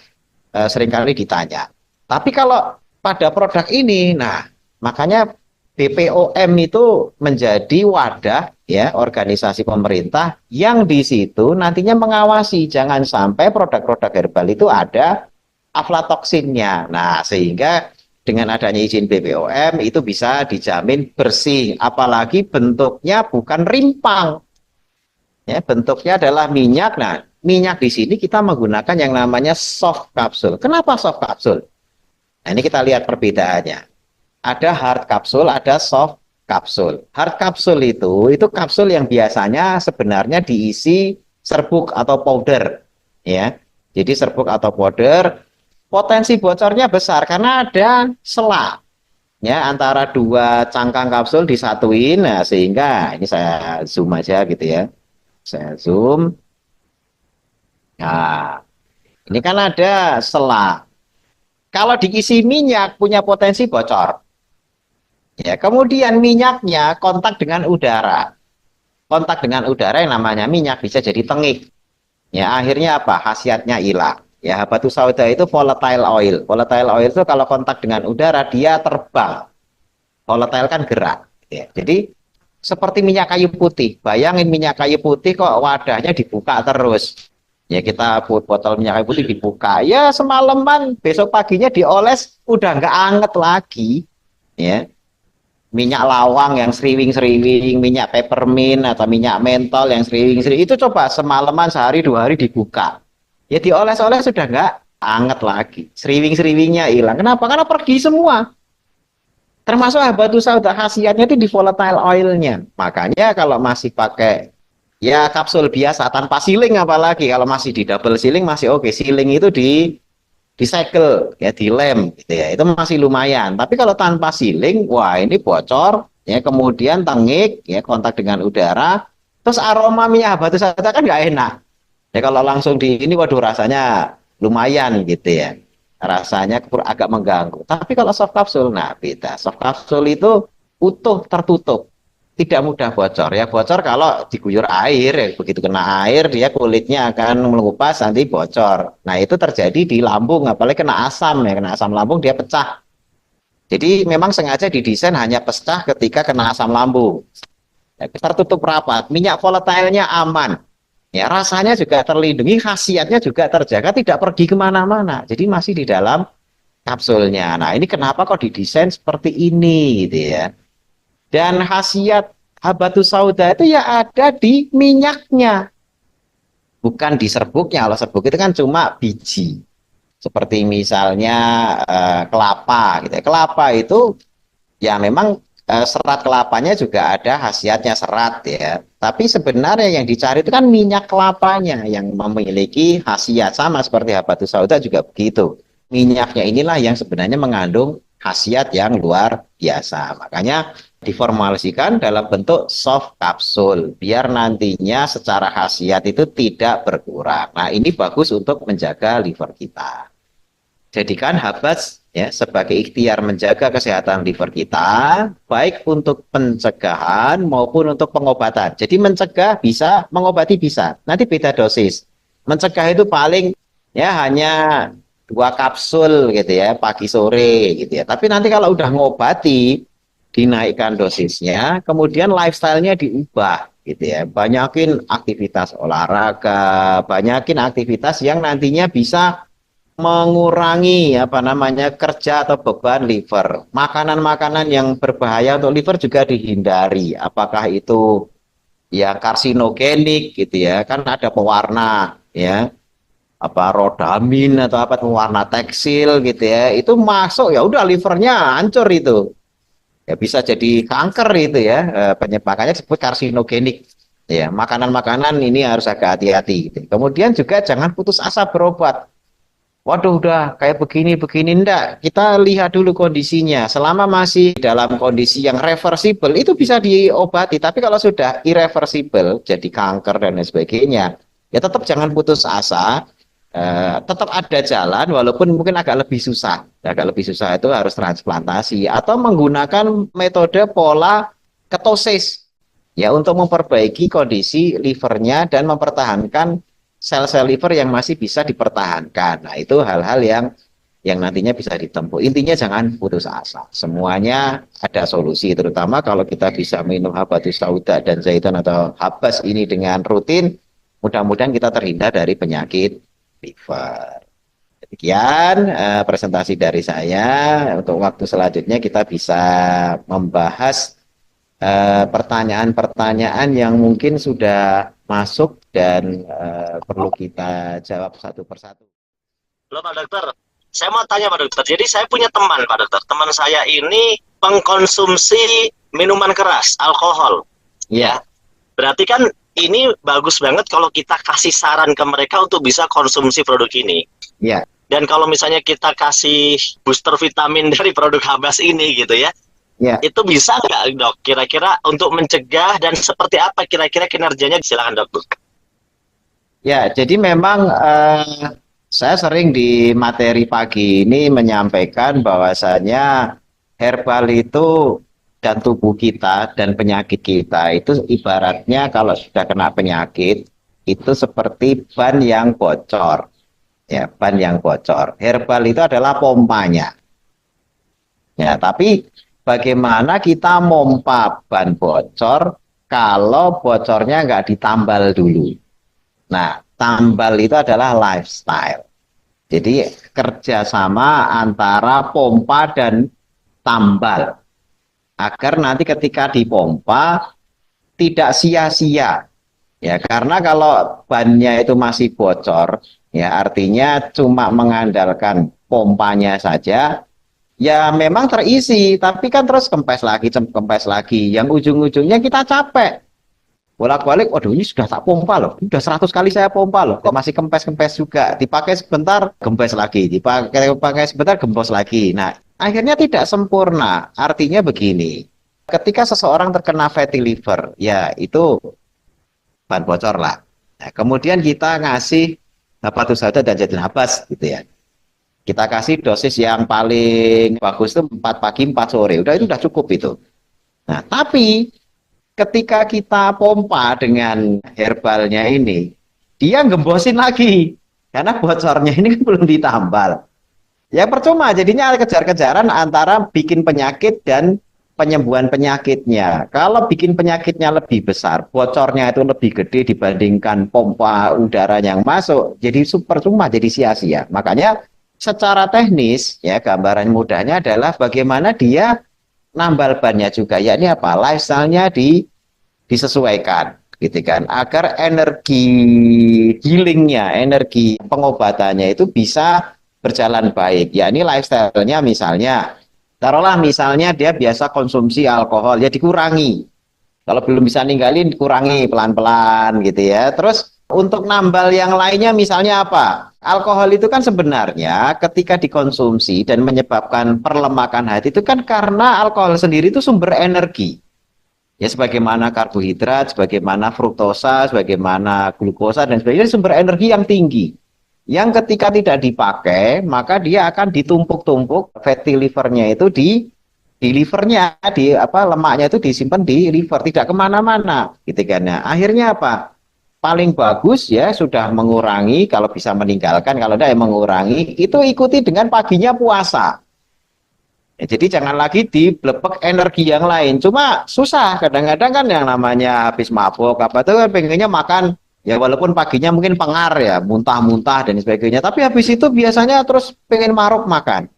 seringkali ditanya. Tapi kalau pada produk ini, nah makanya BPOM itu menjadi wadah ya organisasi pemerintah yang di situ nantinya mengawasi jangan sampai produk-produk herbal itu ada aflatoksinnya. Nah, sehingga dengan adanya izin BPOM itu bisa dijamin bersih, apalagi bentuknya bukan rimpang. Ya, bentuknya adalah minyak. Nah, minyak di sini kita menggunakan yang namanya soft capsule. Kenapa soft capsule? Nah, ini kita lihat perbedaannya. Ada hard capsule, ada soft capsule. Hard capsule itu kapsul yang biasanya sebenarnya diisi serbuk atau powder, ya. Jadi serbuk atau powder, potensi bocornya besar karena ada sela, ya, antara dua cangkang kapsul disatuin. Nah, sehingga ini saya zoom aja gitu ya. Saya zoom. Nah, ini kan ada sela. Kalau diisi minyak punya potensi bocor. Ya, kemudian minyaknya kontak dengan udara. Kontak dengan udara yang namanya minyak bisa jadi tengik. Ya, akhirnya apa? Khasiatnya hilang. Ya, habatus sauda itu volatile oil. Volatile oil itu kalau kontak dengan udara dia terbang. Volatile kan gerak. Ya, jadi seperti minyak kayu putih. Bayangin minyak kayu putih kok wadahnya dibuka terus. Ya kita botol minyak kayu putih dibuka. Ya semalaman besok paginya dioles udah nggak anget lagi. ya, minyak lawang yang seriwing-seriwing, minyak peppermint atau minyak mentol yang seriwing-seriwing, itu coba semalaman sehari 2 hari dibuka. Ya dioles-oles sudah nggak anget lagi. Seriwing-seriwingnya hilang. Kenapa? Karena pergi semua. Termasuk habatus sauda khasiatnya itu di volatile oilnya. Makanya kalau masih pakai ya kapsul biasa tanpa sealing, apalagi kalau masih di double sealing masih oke. Sealing itu di cycle ya, dilem gitu ya, itu masih lumayan. Tapi kalau tanpa sealing, wah ini bocor ya, kemudian tengik ya, kontak dengan udara, terus aroma minyak habatus sauda kan nggak enak ya. Kalau langsung di ini, waduh, rasanya lumayan gitu ya, rasanya agak mengganggu. Tapi kalau soft kapsul, nah beda. Soft kapsul itu utuh, tertutup, tidak mudah bocor. Ya bocor kalau diguyur air, ya, begitu kena air dia kulitnya akan mengupas, nanti bocor. Nah itu terjadi di lambung, apalagi kena asam ya, kena asam lambung dia pecah. Jadi memang sengaja didesain hanya pecah ketika kena asam lambung. Ya, tertutup rapat, minyak volatilenya aman. Ya, rasanya juga terlindungi, khasiatnya juga terjaga, tidak pergi kemana-mana. Jadi masih di dalam kapsulnya. Nah, ini kenapa kok didesain seperti ini gitu ya. Dan khasiat habatus sauda itu ya ada di minyaknya, bukan di serbuknya. Kalau serbuk itu kan cuma biji. Seperti misalnya kelapa gitu ya. Kelapa itu ya memang serat kelapanya juga ada khasiatnya serat ya. Tapi sebenarnya yang dicari itu kan minyak kelapanya yang memiliki khasiat sama seperti habatus sauda juga begitu. Minyaknya inilah yang sebenarnya mengandung khasiat yang luar biasa. Makanya diformulasikan dalam bentuk soft kapsul biar nantinya secara khasiat itu tidak berkurang. Nah, ini bagus untuk menjaga liver kita. Jadikan Habas ya sebagai ikhtiar menjaga kesehatan liver kita, baik untuk pencegahan maupun untuk pengobatan. Jadi mencegah bisa, mengobati bisa. Nanti beda dosis. Mencegah itu paling ya hanya 2 kapsul gitu ya, pagi sore gitu ya. Tapi nanti kalau udah ngobati, dinaikkan dosisnya, kemudian lifestyle-nya diubah gitu ya. Banyakin aktivitas olahraga, banyakin aktivitas yang nantinya bisa mengurangi apa namanya kerja atau beban liver. Makanan-makanan yang berbahaya untuk liver juga dihindari. Apakah itu ya karsinogenik gitu ya, kan ada pewarna ya, apa rodamin atau apa pewarna tekstil gitu ya, itu masuk ya udah livernya hancur itu. Ya bisa jadi kanker itu ya, penyebabnya disebut karsinogenik. Ya, makanan-makanan ini harus agak hati-hati gitu. Kemudian juga jangan putus asa berobat. Waduh, udah kayak begini-begini, enggak. Kita lihat dulu kondisinya. Selama masih dalam kondisi yang reversible, itu bisa diobati. Tapi kalau sudah irreversible, jadi kanker dan lain sebagainya, ya tetap jangan putus asa. Tetap ada jalan, walaupun mungkin agak lebih susah. Agak lebih susah itu harus transplantasi atau menggunakan metode pola ketosis, ya untuk memperbaiki kondisi livernya dan mempertahankan sel-sel liver yang masih bisa dipertahankan. Nah, itu hal-hal yang nantinya bisa ditempuh. Intinya jangan putus asa. Semuanya ada solusi, terutama kalau kita bisa minum habatus sauda dan zaitun atau habas ini dengan rutin, mudah-mudahan kita terhindar dari penyakit liver. Demikian presentasi dari saya. Untuk waktu selanjutnya kita bisa membahas pertanyaan-pertanyaan yang mungkin sudah masuk dan perlu kita jawab satu persatu. Loh Pak Dokter, saya mau tanya Pak Dokter. Jadi saya punya teman Pak Dokter. Teman saya ini pengkonsumsi minuman keras, alkohol. Ya, Berarti kan ini bagus banget kalau kita kasih saran ke mereka untuk bisa konsumsi produk ini. ya, Dan kalau misalnya kita kasih booster vitamin dari produk Habas ini gitu ya, ya, itu bisa nggak dok? Kira-kira untuk mencegah dan seperti apa kira-kira kinerjanya? Silakan dok. ya. Jadi memang saya sering di materi pagi ini menyampaikan bahwasanya herbal itu dan tubuh kita dan penyakit kita itu ibaratnya kalau sudah kena penyakit itu seperti ban yang bocor. Ya, ban yang bocor. Herbal itu adalah pompanya. Ya, tapi bagaimana kita mompa ban bocor kalau bocornya nggak ditambal dulu? Nah, tambal itu adalah lifestyle. Jadi kerjasama antara pompa dan tambal. agar nanti ketika dipompa tidak sia-sia. Ya, karena kalau bannya itu masih bocor, ya artinya cuma mengandalkan pompanya saja, ya memang terisi, tapi kan terus kempes lagi. Yang ujung-ujungnya kita capek. Bolak-balik, waduh ini sudah tak pompa loh, sudah 100 kali saya pompa loh, kok masih kempes-kempes juga, dipakai sebentar, gempes lagi, dipakai sebentar, gempos lagi. Nah, akhirnya tidak sempurna, artinya begini, ketika seseorang terkena fatty liver, ya itu bahan bocor lah. Nah, kemudian kita ngasih Habatus Sauda dan Jadul Habas gitu ya. Kita kasih dosis yang paling bagus itu 4 pagi 4 sore. Udah itu udah cukup itu. Nah, tapi ketika kita pompa dengan herbalnya ini, dia gembosin lagi. Karena bocornya ini kan belum ditambal. Ya percuma, jadinya kejar-kejaran antara bikin penyakit dan penyembuhan penyakitnya. Kalau bikin penyakitnya lebih besar, bocornya itu lebih gede dibandingkan pompa udara yang masuk, jadi super cuma, jadi sia-sia. Makanya secara teknis, ya gambaran mudahnya adalah bagaimana dia nambal bannya juga, yakni apa? Lifestyle-nya disesuaikan, gitu kan, agar energi healingnya, energi pengobatannya itu bisa berjalan baik. Yakni lifestyle-nya misalnya, taruhlah misalnya dia biasa konsumsi alkohol, ya dikurangi. Kalau belum bisa ninggalin, dikurangi pelan-pelan gitu ya. Terus untuk nambal yang lainnya misalnya apa? Alkohol itu kan sebenarnya ketika dikonsumsi dan menyebabkan perlemakan hati itu kan karena alkohol sendiri itu sumber energi. Ya sebagaimana karbohidrat, sebagaimana fruktosa, sebagaimana glukosa dan sebagainya sumber energi yang tinggi. Yang ketika tidak dipakai, maka dia akan ditumpuk-tumpuk fatty livernya itu di livernya, di apa lemaknya itu disimpan di liver, tidak kemana-mana, gitu kan. Nah, akhirnya apa? Paling bagus ya sudah mengurangi, kalau bisa meninggalkan, kalau tidak ya mengurangi, itu ikuti dengan paginya puasa. Ya, jadi jangan lagi diblepek energi yang lain. Cuma susah kadang-kadang kan yang namanya habis mabuk apa tuh kan pengennya makan ya walaupun paginya mungkin pengar ya, muntah-muntah dan sebagainya. Tapi habis itu biasanya terus pengen maruk makan.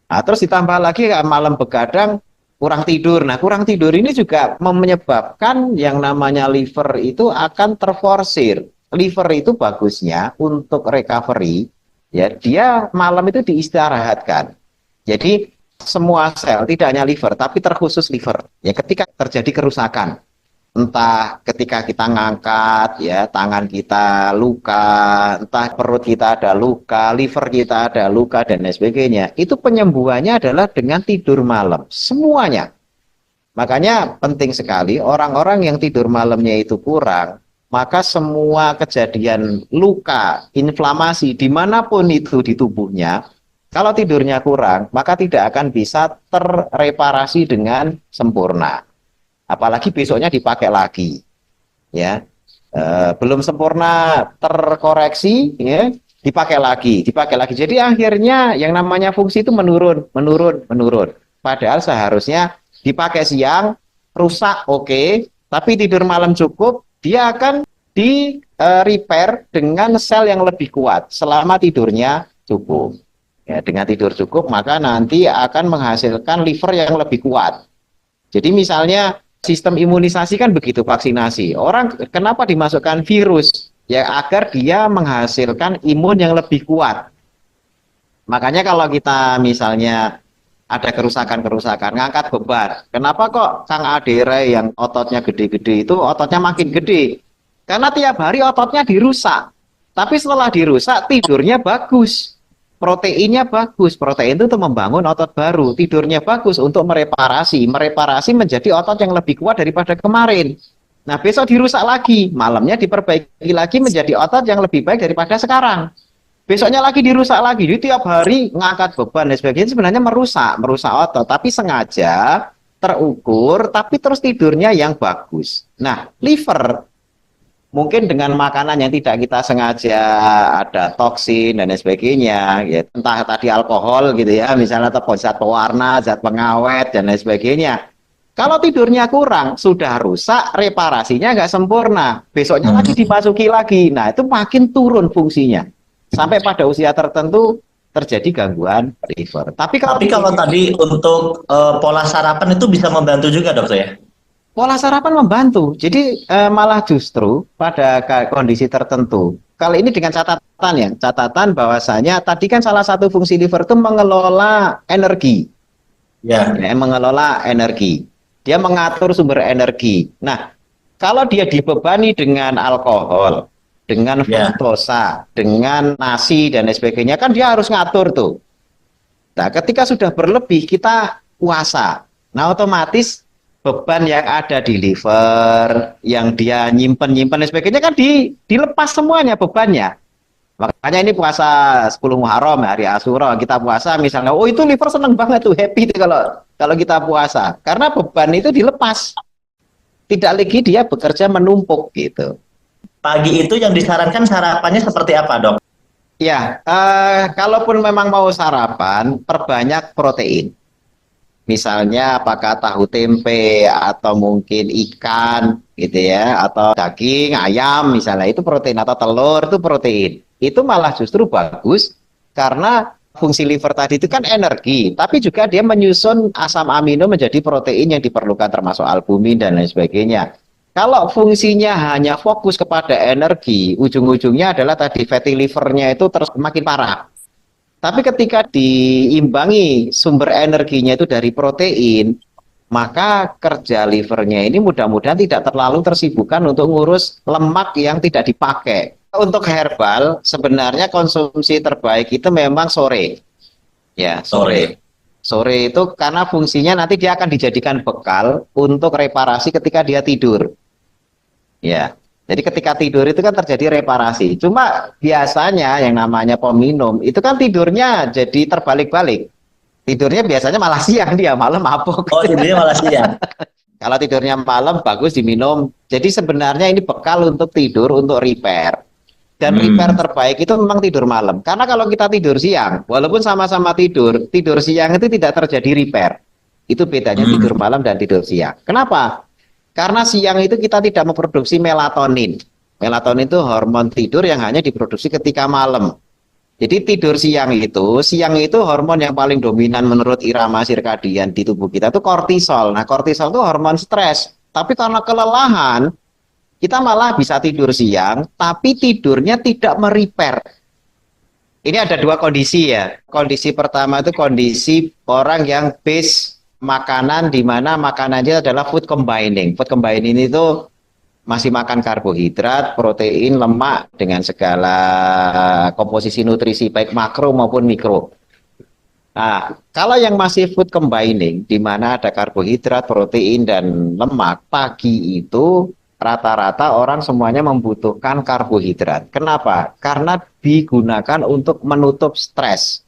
Nah, terus ditambah lagi malam begadang kurang tidur. Nah, kurang tidur ini juga menyebabkan yang namanya liver itu akan terforsir. Liver itu bagusnya untuk recovery, ya dia malam itu diistirahatkan. Jadi semua sel, tidak hanya liver, tapi terkhusus liver. Ya, ketika terjadi kerusakan, entah ketika kita ngangkat, ya tangan kita luka, entah perut kita ada luka, liver kita ada luka dan lain sebagainya, itu penyembuhannya adalah dengan tidur malam, semuanya. Makanya penting sekali orang-orang yang tidur malamnya itu kurang, maka semua kejadian luka, inflamasi dimanapun itu di tubuhnya, kalau tidurnya kurang, maka tidak akan bisa terreparasi dengan sempurna. Apalagi besoknya dipakai lagi, ya belum sempurna terkoreksi, ya dipakai lagi. Jadi akhirnya yang namanya fungsi itu menurun. Padahal seharusnya dipakai siang, rusak oke, tapi tidur malam cukup, dia akan di repair dengan sel yang lebih kuat selama tidurnya cukup. Ya, dengan tidur cukup maka nanti akan menghasilkan liver yang lebih kuat. Jadi misalnya sistem imunisasi kan begitu vaksinasi. Orang kenapa dimasukkan virus? Ya agar dia menghasilkan imun yang lebih kuat. Makanya kalau kita misalnya ada kerusakan-kerusakan, ngangkat beban. Kenapa kok Kang Adere yang ototnya gede-gede itu ototnya makin gede? Karena tiap hari ototnya dirusak. Tapi setelah dirusak tidurnya bagus. Proteinnya bagus, protein itu untuk membangun otot baru, tidurnya bagus untuk mereparasi menjadi otot yang lebih kuat daripada kemarin. Nah besok dirusak lagi, malamnya diperbaiki lagi menjadi otot yang lebih baik daripada sekarang. Besoknya lagi dirusak lagi, jadi tiap hari ngangkat beban dan sebagainya sebenarnya merusak otot, tapi sengaja terukur, tapi terus tidurnya yang bagus. Nah liver mungkin dengan makanan yang tidak kita sengaja ada toksin dan lain sebagainya, ya, entah tadi alkohol gitu ya, misalnya atau zat pewarna, zat pengawet dan lain sebagainya. Kalau tidurnya kurang, sudah rusak, reparasinya nggak sempurna, besoknya lagi dimasuki lagi, nah itu makin turun fungsinya. Sampai pada usia tertentu terjadi gangguan liver. Tapi kalau tadi untuk pola sarapan itu bisa membantu juga dokter ya? Pola sarapan membantu. Jadi malah justru pada kondisi tertentu. Kalau ini dengan catatan ya, catatan bahwasanya tadi kan salah satu fungsi liver itu mengelola energi. Ya. Mengelola energi. Dia mengatur sumber energi. Nah, kalau dia dibebani dengan alkohol, dengan fruktosa, dengan nasi dan lain sebagainya, kan dia harus ngatur tuh. Nah, ketika sudah berlebih kita puasa. Nah, otomatis beban yang ada di liver, yang dia nyimpen dan sebagainya kan dilepas semuanya bebannya. Makanya ini puasa 10 Muharram, hari Asyura, kita puasa misalnya, oh itu liver seneng banget tuh, happy tuh kalau kita puasa. Karena beban itu dilepas. Tidak lagi dia bekerja menumpuk gitu. Pagi itu yang disarankan sarapannya seperti apa, Dok? Ya, kalaupun memang mau sarapan, perbanyak protein. Misalnya apakah tahu tempe atau mungkin ikan gitu ya, atau daging ayam misalnya, itu protein, atau telur itu protein. Itu malah justru bagus karena fungsi liver tadi itu kan energi, tapi juga dia menyusun asam amino menjadi protein yang diperlukan termasuk albumin dan lain sebagainya. Kalau fungsinya hanya fokus kepada energi, ujung-ujungnya adalah tadi fatty livernya itu terus makin parah. Tapi ketika diimbangi sumber energinya itu dari protein, maka kerja livernya ini mudah-mudahan tidak terlalu tersibukkan untuk ngurus lemak yang tidak dipakai. Untuk herbal, sebenarnya konsumsi terbaik itu memang sore. Ya, sore. Sore itu karena fungsinya nanti dia akan dijadikan bekal untuk reparasi ketika dia tidur. Ya. Jadi ketika tidur itu kan terjadi reparasi. Cuma biasanya yang namanya peminum itu kan tidurnya jadi terbalik-balik. Tidurnya biasanya malah siang, dia malam mabuk. Oh, tidurnya malah siang. Kalau tidurnya malam bagus diminum. Jadi sebenarnya ini bekal untuk tidur, untuk repair. Dan repair terbaik itu memang tidur malam. Karena kalau kita tidur siang, walaupun sama-sama tidur siang itu tidak terjadi repair. Itu bedanya tidur malam dan tidur siang. Kenapa? Karena siang itu kita tidak memproduksi melatonin. Melatonin itu hormon tidur yang hanya diproduksi ketika malam. Jadi tidur siang itu hormon yang paling dominan menurut irama sirkadian di tubuh kita itu kortisol. Nah, kortisol itu hormon stres. Tapi karena kelelahan, kita malah bisa tidur siang, tapi tidurnya tidak merepair. Ini ada dua kondisi ya. Kondisi pertama itu kondisi orang yang base makanan di mana makanannya adalah food combining. Food combining itu masih makan karbohidrat, protein, lemak dengan segala komposisi nutrisi baik makro maupun mikro. Nah, kalau yang masih food combining di mana ada karbohidrat, protein dan lemak, pagi itu rata-rata orang semuanya membutuhkan karbohidrat. Kenapa? Karena digunakan untuk menutup stres.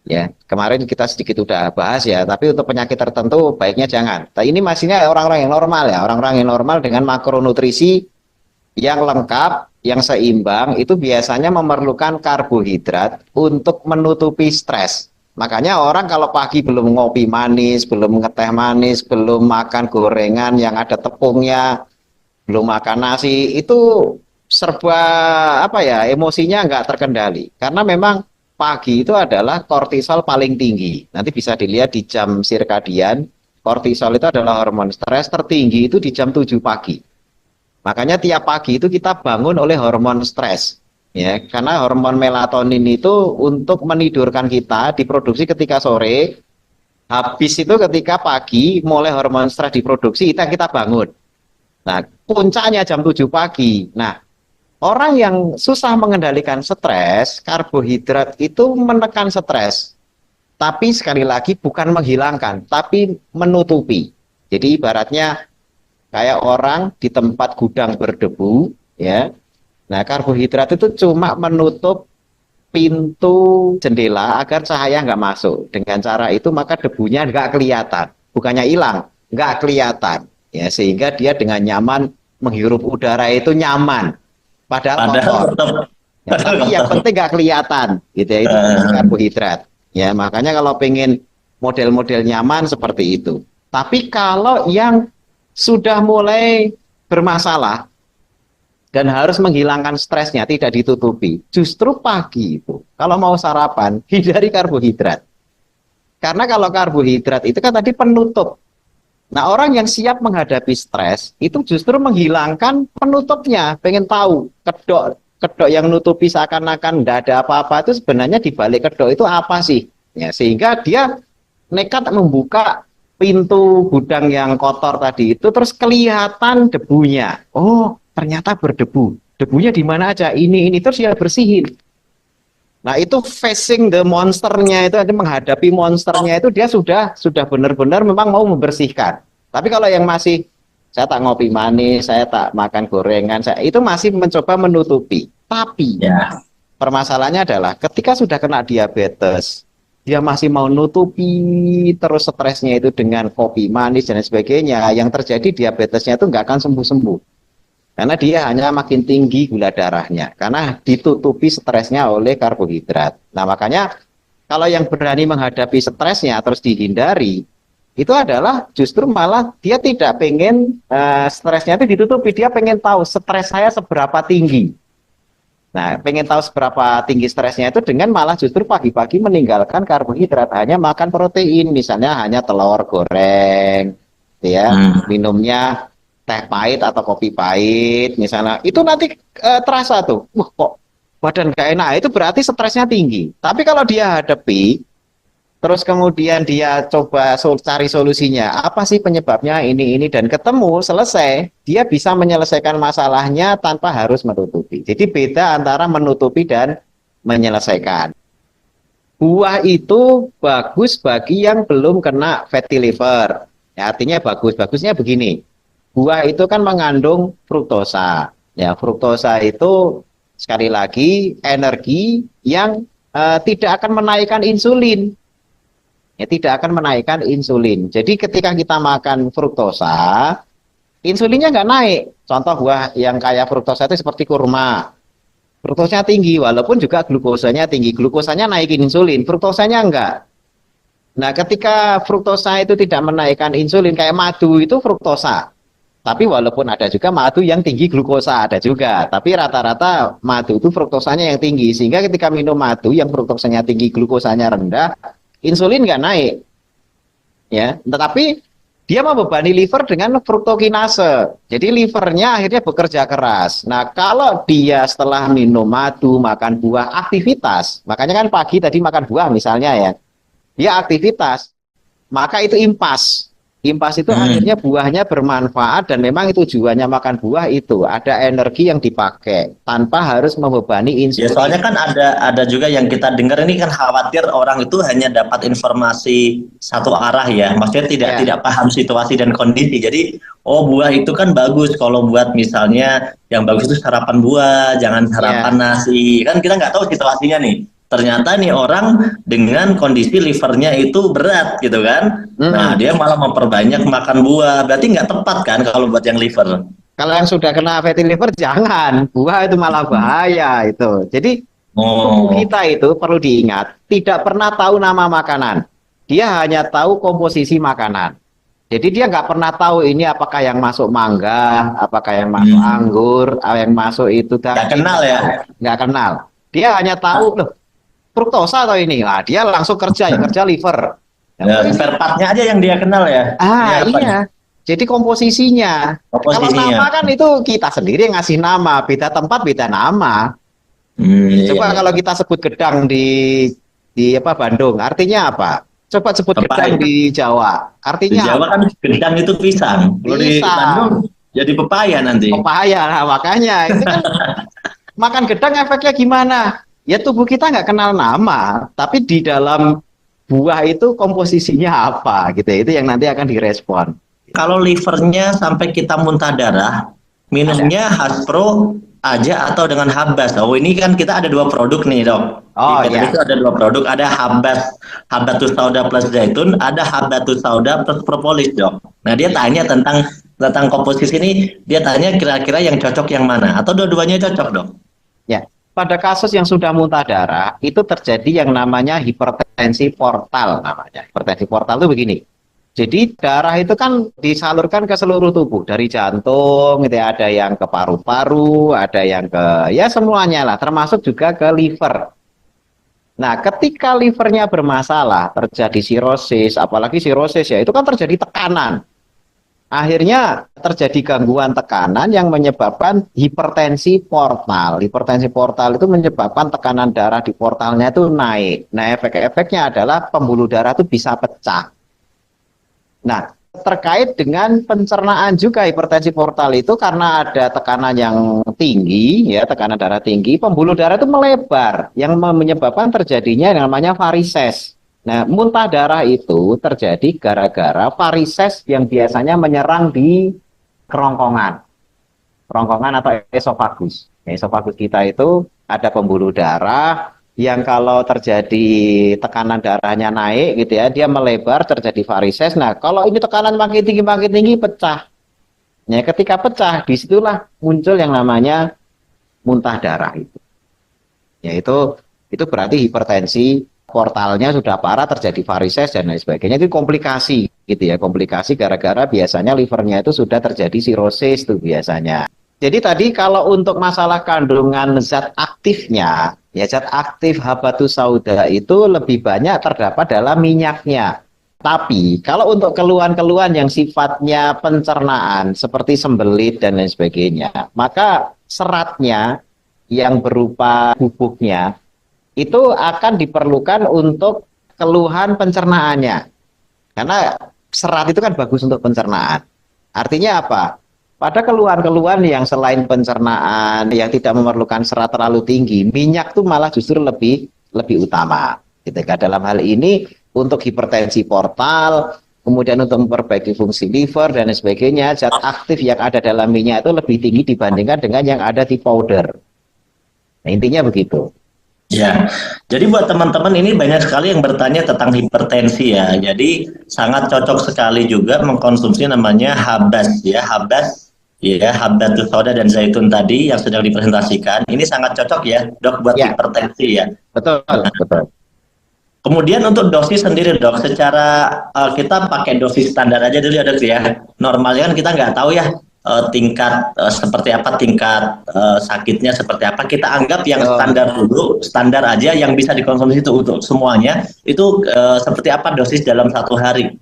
Ya, kemarin kita sedikit udah bahas ya, tapi untuk penyakit tertentu baiknya jangan. Nah, ini masihnya orang-orang yang normal ya, orang-orang yang normal dengan makronutrisi yang lengkap, yang seimbang, itu biasanya memerlukan karbohidrat untuk menutupi stres. Makanya orang kalau pagi belum ngopi manis, belum ngeteh manis, belum makan gorengan yang ada tepungnya, belum makan nasi, itu serba apa ya, emosinya nggak terkendali. Karena memang pagi itu adalah kortisol paling tinggi. Nanti bisa dilihat di jam sirkadian, kortisol itu adalah hormon stres tertinggi itu di jam 7 pagi. Makanya tiap pagi itu kita bangun oleh hormon stres. Ya, karena hormon melatonin itu untuk menidurkan kita diproduksi ketika sore, habis itu ketika pagi mulai hormon stres diproduksi kita bangun. Nah, puncaknya jam 7 pagi. Nah, orang yang susah mengendalikan stres, karbohidrat itu menekan stres. Tapi sekali lagi bukan menghilangkan, tapi menutupi. Jadi ibaratnya kayak orang di tempat gudang berdebu, ya. Nah, karbohidrat itu cuma menutup pintu jendela agar cahaya nggak masuk. Dengan cara itu maka debunya nggak kelihatan, bukannya hilang, nggak kelihatan. Ya, sehingga dia dengan nyaman menghirup udara itu nyaman. Padahal kotor. Ya, tapi yang penting nggak kelihatan, gitu ya, itu karbohidrat. Ya, makanya kalau pengen model-model nyaman seperti itu. Tapi kalau yang sudah mulai bermasalah, dan harus menghilangkan stresnya, tidak ditutupi. Justru pagi itu, kalau mau sarapan, hindari karbohidrat. Karena kalau karbohidrat itu kan tadi penutup. Nah, orang yang siap menghadapi stres, itu justru menghilangkan penutupnya. Pengen tahu, kedok yang nutupi seakan-akan tidak ada apa-apa, itu sebenarnya di balik kedok itu apa sih? Ya, sehingga dia nekat membuka pintu gudang yang kotor tadi itu, terus kelihatan debunya. Oh, ternyata berdebu. Debunya di mana aja? Ini terus dia bersihin. Nah, itu facing the monsternya itu, menghadapi monsternya itu dia sudah benar-benar memang mau membersihkan. Tapi kalau yang masih saya tak ngopi manis, saya tak makan gorengan, itu masih mencoba menutupi. Tapi permasalahannya adalah ketika sudah kena diabetes, dia masih mau nutupi terus stresnya itu dengan kopi manis dan sebagainya. Yang terjadi diabetesnya itu nggak akan sembuh-sembuh. Karena dia hanya makin tinggi gula darahnya. Karena ditutupi stresnya oleh karbohidrat. Nah, makanya kalau yang berani menghadapi stresnya terus dihindari, itu adalah justru malah dia tidak pengen stresnya itu ditutupi. Dia pengen tahu stres saya seberapa tinggi. Nah, pengen tahu seberapa tinggi stresnya itu dengan malah justru pagi-pagi meninggalkan karbohidrat, hanya makan protein, misalnya hanya telur goreng, ya, minumnya teh pahit atau kopi pahit, misalnya, itu nanti terasa tuh, wah kok badan gak enak, itu berarti stresnya tinggi. Tapi kalau dia hadapi, terus kemudian dia coba cari solusinya, apa sih penyebabnya ini, dan ketemu, selesai, dia bisa menyelesaikan masalahnya tanpa harus menutupi. Jadi beda antara menutupi dan menyelesaikan. Buah itu bagus bagi yang belum kena fatty liver. Ya, artinya bagusnya begini. Buah itu kan mengandung fruktosa. Ya, fruktosa itu sekali lagi energi yang tidak akan menaikkan insulin. Ya, tidak akan menaikkan insulin. Jadi ketika kita makan fruktosa, insulinnya nggak naik. Contoh buah yang kaya fruktosa itu seperti kurma. Fruktosanya tinggi, walaupun juga glukosanya tinggi. Glukosanya naikin insulin, fruktosanya enggak. Nah, ketika fruktosa itu tidak menaikkan insulin, kayak madu itu fruktosa. Tapi walaupun ada juga madu yang tinggi glukosa, ada juga. Tapi rata-rata madu itu fruktosanya yang tinggi. Sehingga ketika minum madu yang fruktosanya tinggi, glukosanya rendah, insulin nggak naik. Ya, tetapi dia membebani liver dengan fruktokinase. Jadi livernya akhirnya bekerja keras. Nah, kalau dia setelah minum madu, makan buah, aktivitas, makanya kan pagi tadi makan buah misalnya ya, dia aktivitas, maka itu impas. Impas itu akhirnya buahnya bermanfaat dan memang itu tujuannya makan buah itu ada energi yang dipakai tanpa harus membebani insulin. Ya, soalnya kan ada juga yang kita dengar ini kan khawatir orang itu hanya dapat informasi satu arah ya, maksudnya tidak paham situasi dan kondisi. Jadi buah itu kan bagus kalau buat misalnya yang bagus itu sarapan buah, jangan sarapan nasi. Kan kita nggak tahu situasinya nih. Ternyata nih orang dengan kondisi livernya itu berat gitu kan. Nah, dia malah memperbanyak makan buah. Berarti nggak tepat kan kalau buat yang liver. Kalau yang sudah kena fatty liver jangan. Buah itu malah bahaya itu. Jadi tubuh kita itu perlu diingat, tidak pernah tahu nama makanan. Dia hanya tahu komposisi makanan. Jadi dia nggak pernah tahu ini apakah yang masuk mangga, apakah yang masuk anggur, yang masuk itu. Nggak kenal ya? Nggak kenal. Dia hanya tahu loh, fruktosa atau ini, nah dia langsung kerja liver. Ya, spare part-nya aja yang dia kenal ya. Iya. Jadi komposisinya. Kalau nama kan itu kita sendiri yang ngasih nama, beda tempat beda nama. Coba kalau kita sebut gedang di Bandung, artinya apa? Coba sebut gedang di Jawa, artinya di Jawa kan gedang itu pisang. Kalau di Bandung jadi pepaya nanti. Pepaya, nah, makanya itu kan makan gedang efeknya gimana? Ya tubuh kita nggak kenal nama, tapi di dalam buah itu komposisinya apa gitu. Itu yang nanti akan direspon. Kalau livernya sampai kita muntah darah, minumnya Haspro aja atau dengan Habas. Oh, ini kan kita ada 2 produk nih, Dok. Itu ada 2 produk, ada Habatus Sauda plus zaitun, ada Habatus Sauda plus propolis, Dok. Nah, dia tanya tentang komposisi ini, dia tanya kira-kira yang cocok yang mana atau dua-duanya cocok, Dok? Ya. Pada kasus yang sudah muntah darah, itu terjadi yang namanya hipertensi portal namanya. Hipertensi portal itu begini. Jadi darah itu kan disalurkan ke seluruh tubuh, dari jantung, gitu ya, ada yang ke paru-paru, ada yang ke ya semuanya lah, termasuk juga ke liver. Nah, ketika livernya bermasalah, terjadi sirosis, apalagi sirosis ya, itu kan terjadi tekanan. Akhirnya terjadi gangguan tekanan yang menyebabkan hipertensi portal. Hipertensi portal itu menyebabkan tekanan darah di portalnya itu naik. Nah, efek-efeknya adalah pembuluh darah itu bisa pecah. Nah, terkait dengan pencernaan juga hipertensi portal itu karena ada tekanan yang tinggi, ya tekanan darah tinggi, pembuluh darah itu melebar yang menyebabkan terjadinya yang namanya varises. Nah, muntah darah itu terjadi gara-gara varises yang biasanya menyerang di kerongkongan, kerongkongan atau esofagus. Esofagus kita itu ada pembuluh darah yang kalau terjadi tekanan darahnya naik gitu ya, dia melebar terjadi varises. Nah, kalau ini tekanan makin tinggi pecah. Ya, ketika pecah, disitulah muncul yang namanya muntah darah itu. Itu berarti hipertensi portalnya sudah parah, terjadi varises dan lain sebagainya. Itu komplikasi gitu ya, komplikasi gara-gara biasanya livernya itu sudah terjadi sirosis tuh biasanya. Jadi tadi kalau untuk masalah kandungan zat aktifnya, ya zat aktif habatus sauda itu lebih banyak terdapat dalam minyaknya. Tapi kalau untuk keluhan-keluhan yang sifatnya pencernaan seperti sembelit dan lain sebagainya, maka seratnya yang berupa bubuknya itu akan diperlukan untuk keluhan pencernaannya. Karena serat itu kan bagus untuk pencernaan. Artinya apa? Pada keluhan-keluhan yang selain pencernaan, yang tidak memerlukan serat terlalu tinggi, minyak tuh malah justru lebih utama. Ketika dalam hal ini untuk hipertensi portal, kemudian untuk memperbaiki fungsi liver dan sebagainya, zat aktif yang ada dalam minyak itu lebih tinggi dibandingkan dengan yang ada di powder. Nah, intinya begitu. Ya, jadi buat teman-teman ini banyak sekali yang bertanya tentang hipertensi ya. Jadi sangat cocok sekali juga mengkonsumsi namanya habas ya, habas ya, habatus sauda dan zaitun tadi yang sedang dipresentasikan. Ini sangat cocok ya, Dok, buat Ya, hipertensi ya. betul, betul. Kemudian untuk dosis sendiri dok, secara kita pakai dosis standar aja dulu ya dok ya. Normalnya kan kita nggak tahu ya tingkat seperti apa, tingkat sakitnya seperti apa. Kita anggap yang standar dulu, standar aja yang bisa dikonsumsi itu untuk semuanya. Itu seperti apa dosis dalam satu hari?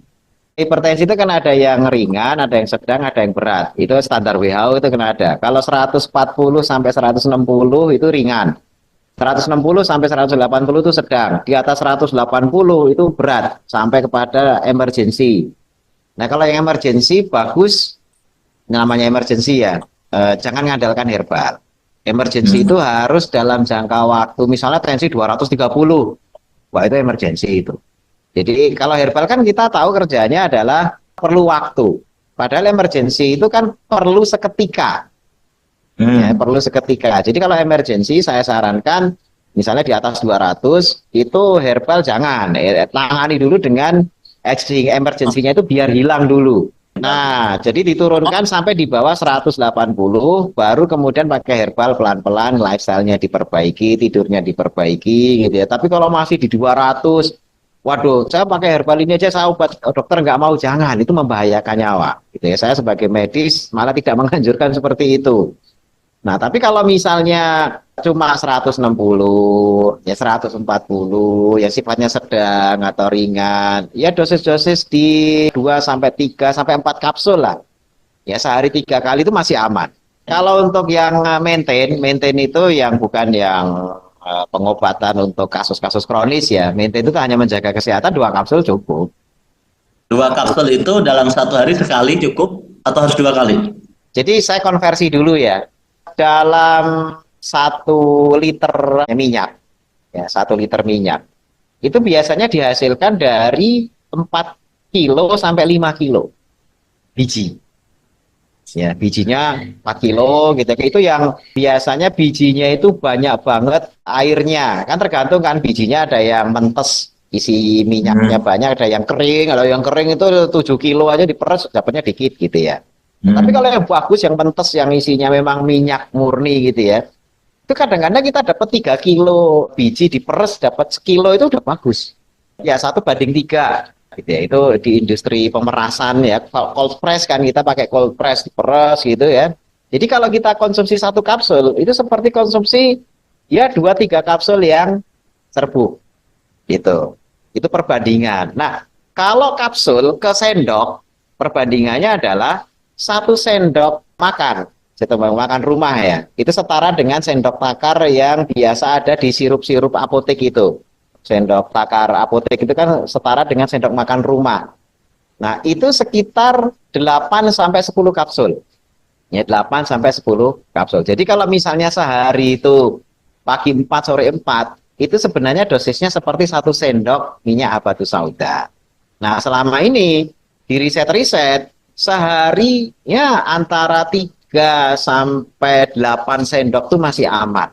Hipertensi itu kan ada yang ringan, ada yang sedang, ada yang berat. Itu standar WHO itu kan ada. Kalau 140 sampai 160 itu ringan. 160 sampai 180 itu sedang. Di atas 180 itu berat sampai kepada emergency. Nah, kalau yang emergency bagus, namanya emergency ya. Jangan ngandalkan herbal. Emergency itu harus dalam jangka waktu, misalnya tensi 230. Wah, itu emergency itu. Jadi kalau herbal kan kita tahu kerjanya adalah perlu waktu. Padahal emergency itu kan perlu seketika. Ya, perlu seketika. Jadi kalau emergency saya sarankan misalnya di atas 200 itu herbal jangan. Tangani dulu dengan emergency-nya itu biar hilang dulu. Nah, jadi diturunkan sampai di bawah 180 baru kemudian pakai herbal pelan-pelan, lifestyle-nya diperbaiki, tidurnya diperbaiki gitu ya. Tapi kalau masih di 200, waduh, saya pakai herbal ini aja, saya obat dokter nggak mau, jangan, itu membahayakan nyawa. Gitu ya. Saya sebagai medis malah tidak menganjurkan seperti itu. Nah, tapi kalau misalnya cuma 160, ya 140, ya sifatnya sedang atau ringan, ya dosis-dosis di 2 sampai 3 sampai 4 kapsul lah. Ya sehari 3 kali itu masih aman. Kalau untuk yang maintain itu yang bukan yang pengobatan untuk kasus-kasus kronis ya, maintain itu hanya menjaga kesehatan 2 kapsul cukup. 2 kapsul itu dalam satu hari sekali cukup atau harus 2 kali? Jadi saya konversi dulu ya, dalam 1 liter minyak, ya 1 liter minyak, itu biasanya dihasilkan dari 4 kilo sampai 5 kilo biji. Ya, bijinya 4 kilo gitu. Itu yang biasanya bijinya itu banyak banget airnya. Kan tergantung kan bijinya, ada yang mentes isi minyaknya banyak, ada yang kering. Kalau yang kering itu 7 kilo aja diperes dapatnya dikit gitu ya. Tapi kalau yang bagus, yang mentes, yang isinya memang minyak murni gitu ya, itu kadang-kadang kita dapat 3 kilo biji diperes dapat sekilo itu udah bagus. Ya 1 banding 3. gitu ya. Itu di industri pemerasan ya, cold press kan, kita pakai cold press diperes gitu ya. Jadi kalau kita konsumsi satu kapsul itu seperti konsumsi ya 2-3 kapsul yang serbuk gitu. Itu perbandingan. Nah, kalau kapsul ke sendok perbandingannya adalah 1 sendok makan. Makan rumah ya. Itu setara dengan sendok takar yang biasa ada di sirup-sirup apotek itu. Sendok takar apotek itu kan setara dengan sendok makan rumah. Nah, itu sekitar 8 sampai 10 kapsul. Ya, 8 sampai 10 kapsul. Jadi kalau misalnya sehari itu pagi 4 sore 4, itu sebenarnya dosisnya seperti 1 sendok minyak habatus sauda. Nah, selama ini di riset-riset seharinya antara 3 sampai 8 sendok itu masih aman.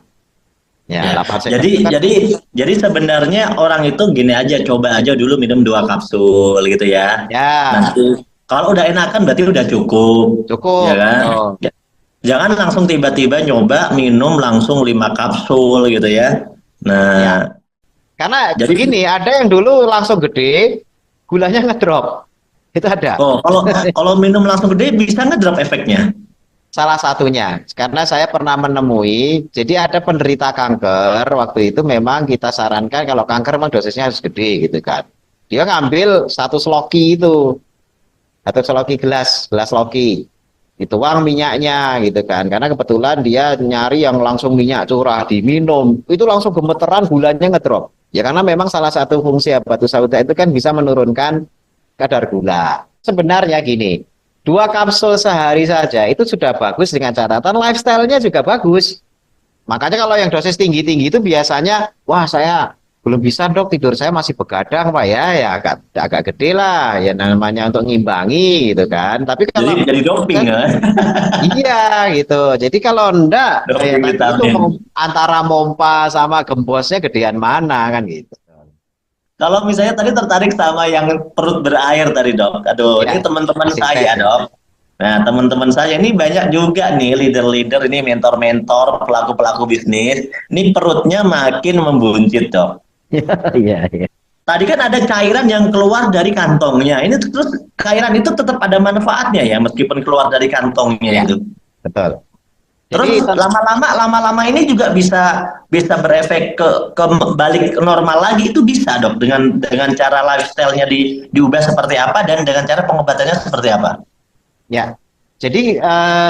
Ya, Ya, 8 sendok jadi itu kan jadi jadi sebenarnya orang itu gini aja, coba aja dulu minum 2 kapsul gitu ya. ya Nanti kalau udah enakan berarti udah cukup, ya cukup. kan? Betul. Ya, jangan langsung tiba-tiba nyoba minum langsung 5 kapsul gitu ya. Ya, Nah, karena jadi begini, ada yang dulu langsung gede, gulanya ngedrop. Itu ada. oh kalau kalau minum langsung gede bisa nggak drop efeknya? Salah satunya, karena saya pernah menemui, jadi ada penderita kanker, waktu itu memang kita sarankan kalau kanker memang dosisnya harus gede gitu kan. Dia ngambil 1 sloki itu, 1 sloki gelas loki. Dituang minyaknya gitu kan, karena kebetulan dia nyari yang langsung minyak curah diminum, itu langsung gemeteran gulanya ngedrop. Ya karena memang salah satu fungsi habatus sauda itu kan bisa menurunkan kadar gula. Sebenarnya gini, 2 kapsul sehari saja itu sudah bagus dengan catatan lifestyle-nya juga bagus. Makanya kalau yang dosis tinggi-tinggi itu biasanya, wah saya belum bisa dok, tidur saya masih begadang pak ya, ya agak gede lah, ya namanya untuk ngimbangi gitu kan. Tapi Jadi kalau jadi doping ya, iya gitu. Jadi kalau enggak, ya doping tadi itu vitamin. antara mompa sama gembosnya gedean mana kan gitu. Kalau misalnya tadi tertarik sama yang perut berair tadi dok, aduh ini Ya, teman-teman saya asisten. dok. Nah teman-teman saya ini banyak juga nih leader-leader ini mentor-mentor pelaku-pelaku bisnis. Ini perutnya makin membuncit dok. Iya, iya. Tadi kan ada cairan yang keluar dari kantongnya. Ini terus cairan itu tetap ada manfaatnya ya meskipun keluar dari kantongnya Ya, itu. betul. Jadi Terus lama-lama ini juga bisa bisa berefek ke balik ke normal lagi, itu bisa dok dengan cara lifestyle-nya diubah seperti apa dan dengan cara pengobatannya seperti apa? ya. Jadi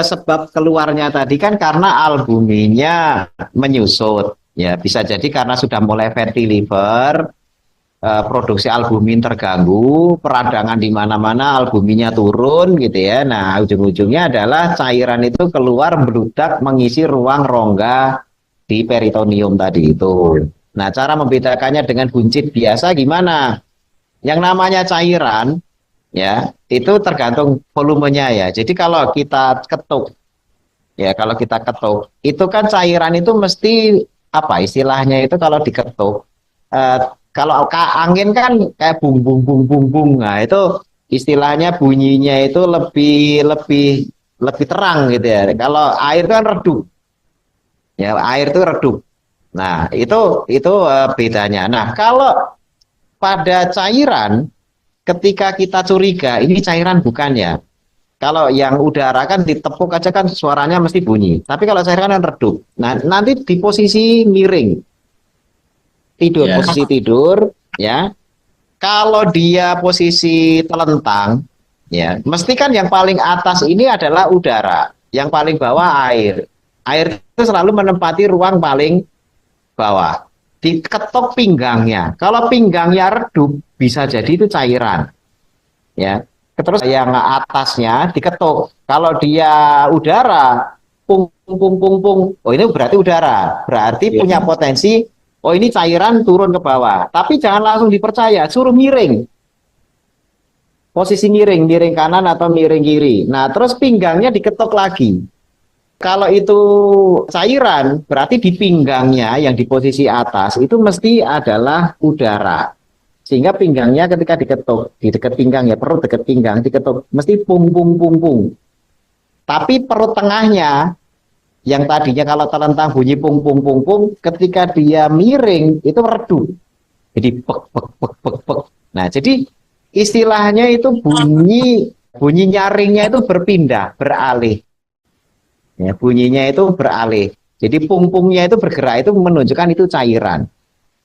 sebab keluarnya tadi kan karena albuminnya menyusut. Ya, bisa jadi karena sudah mulai fatty liver, produksi albumin terganggu, peradangan di mana-mana albuminnya turun gitu ya. Nah, ujung-ujungnya adalah cairan itu keluar meludak mengisi ruang rongga di peritoneum tadi itu. Nah, cara membedakannya dengan buncit biasa gimana? Yang namanya cairan ya, itu tergantung volumenya ya. Jadi kalau kita ketuk ya, kalau kita ketuk, itu kan cairan itu mesti apa istilahnya itu kalau diketuk eh, kalau angin kan kayak bung bung bung bung bung. Nah, itu istilahnya bunyinya itu lebih lebih lebih terang gitu ya. Kalau air itu kan redup. Ya, air itu redup. Nah, itu bedanya. Nah, kalau pada cairan ketika kita curiga ini cairan bukan ya. Kalau yang udara kan ditepuk aja kan suaranya mesti bunyi. Tapi kalau cairan kan redup. Nah, nanti di posisi miring, tidur, Ya. posisi tidur, ya. Kalau dia posisi telentang, ya, mesti kan yang paling atas ini adalah udara, yang paling bawah air. Air itu selalu menempati ruang paling bawah. Diketok pinggangnya. Kalau pinggangnya redup, bisa jadi itu cairan. Ya. Terus yang atasnya diketuk. Kalau dia udara, pung pung pung pung. Oh ini berarti udara. Berarti Ya. punya potensi. Oh ini cairan turun ke bawah. Tapi jangan langsung dipercaya. Suruh miring. Posisi miring, miring kanan atau miring kiri. Nah terus pinggangnya diketuk lagi. Kalau itu cairan, berarti di pinggangnya yang di posisi atas itu mesti adalah udara. Sehingga pinggangnya ketika diketuk, di dekat pinggang ya, perut dekat pinggang diketuk, mesti pung pung pung pung. Tapi perut tengahnya yang tadinya kalau telentang bunyi pung pung pung pung, ketika dia miring itu redup. Jadi pek pek pek pek pek. Nah, jadi istilahnya itu bunyi nyaringnya itu berpindah, beralih. Ya, bunyinya itu beralih. Jadi pung-pungnya itu bergerak, itu menunjukkan itu cairan.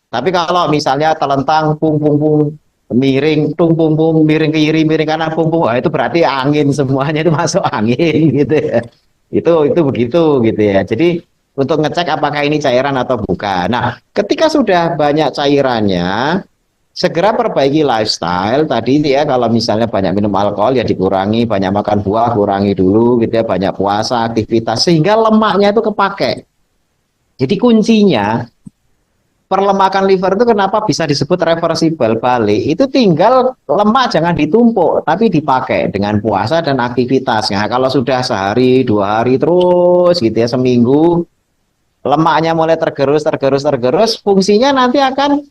Tapi kalau misalnya telentang pung-pung-pung miring, tung-pung-pung miring ke kiri, miring kanan, pung-pung, itu berarti angin, semuanya itu masuk angin gitu ya. Itu begitu gitu ya. Jadi untuk ngecek apakah ini cairan atau bukan. Nah, ketika sudah banyak cairannya, segera perbaiki lifestyle tadi ya. Kalau misalnya banyak minum alkohol ya dikurangi, banyak makan buah kurangi dulu gitu ya, banyak puasa, aktivitas sehingga lemaknya itu kepake. Jadi kuncinya perlemakan liver itu kenapa bisa disebut reversible balik, itu tinggal lemak jangan ditumpuk tapi dipakai dengan puasa dan aktivitas. Nah, kalau sudah sehari 2 hari terus gitu ya, seminggu, lemaknya mulai tergerus, fungsinya nanti akan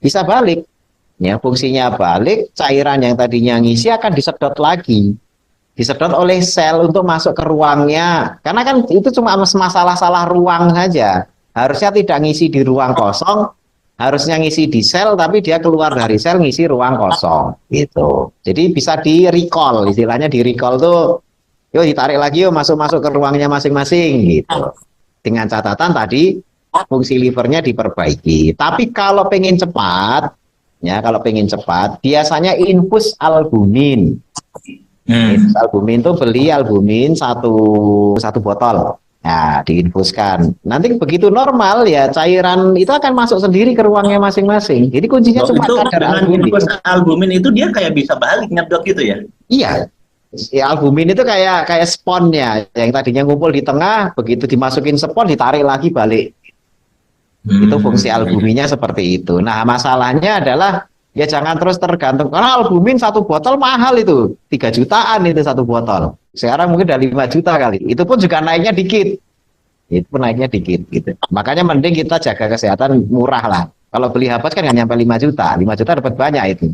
bisa balik. Ya, fungsinya balik, cairan yang tadinya ngisi akan disedot lagi. Disedot oleh sel untuk masuk ke ruangnya. Karena kan itu cuma masalah salah ruang saja. Harusnya tidak ngisi di ruang kosong, harusnya ngisi di sel, tapi dia keluar dari sel ngisi ruang kosong gitu. Jadi bisa di recall, istilahnya di recall tuh, yuk ditarik lagi yuk masuk ke ruangnya masing-masing gitu. Dengan catatan tadi fungsi livernya diperbaiki. Tapi kalau pengen cepat, ya kalau pengen cepat, biasanya infus albumin. Infus albumin tuh beli albumin satu botol. Nah, diinfuskan. Nanti begitu normal ya cairan itu akan masuk sendiri ke ruangnya masing-masing. Jadi kuncinya cuma kadar albumin. Infus albumin itu dia kayak bisa balik ngedok gitu ya? Iya. Ya, albumin itu kayak sponnya yang tadinya ngumpul di tengah, begitu dimasukin spon ditarik lagi balik. Itu fungsi albuminnya seperti itu. Nah, masalahnya adalah ya jangan terus tergantung, karena albumin satu botol mahal itu 3 jutaan itu satu botol. Sekarang mungkin udah 5 juta kali. Itu pun juga naiknya dikit. Itu pun naiknya dikit gitu. Makanya mending kita jaga kesehatan murah lah. Kalau beli Habas kan nggak nyampe 5 juta. 5 juta dapat banyak itu.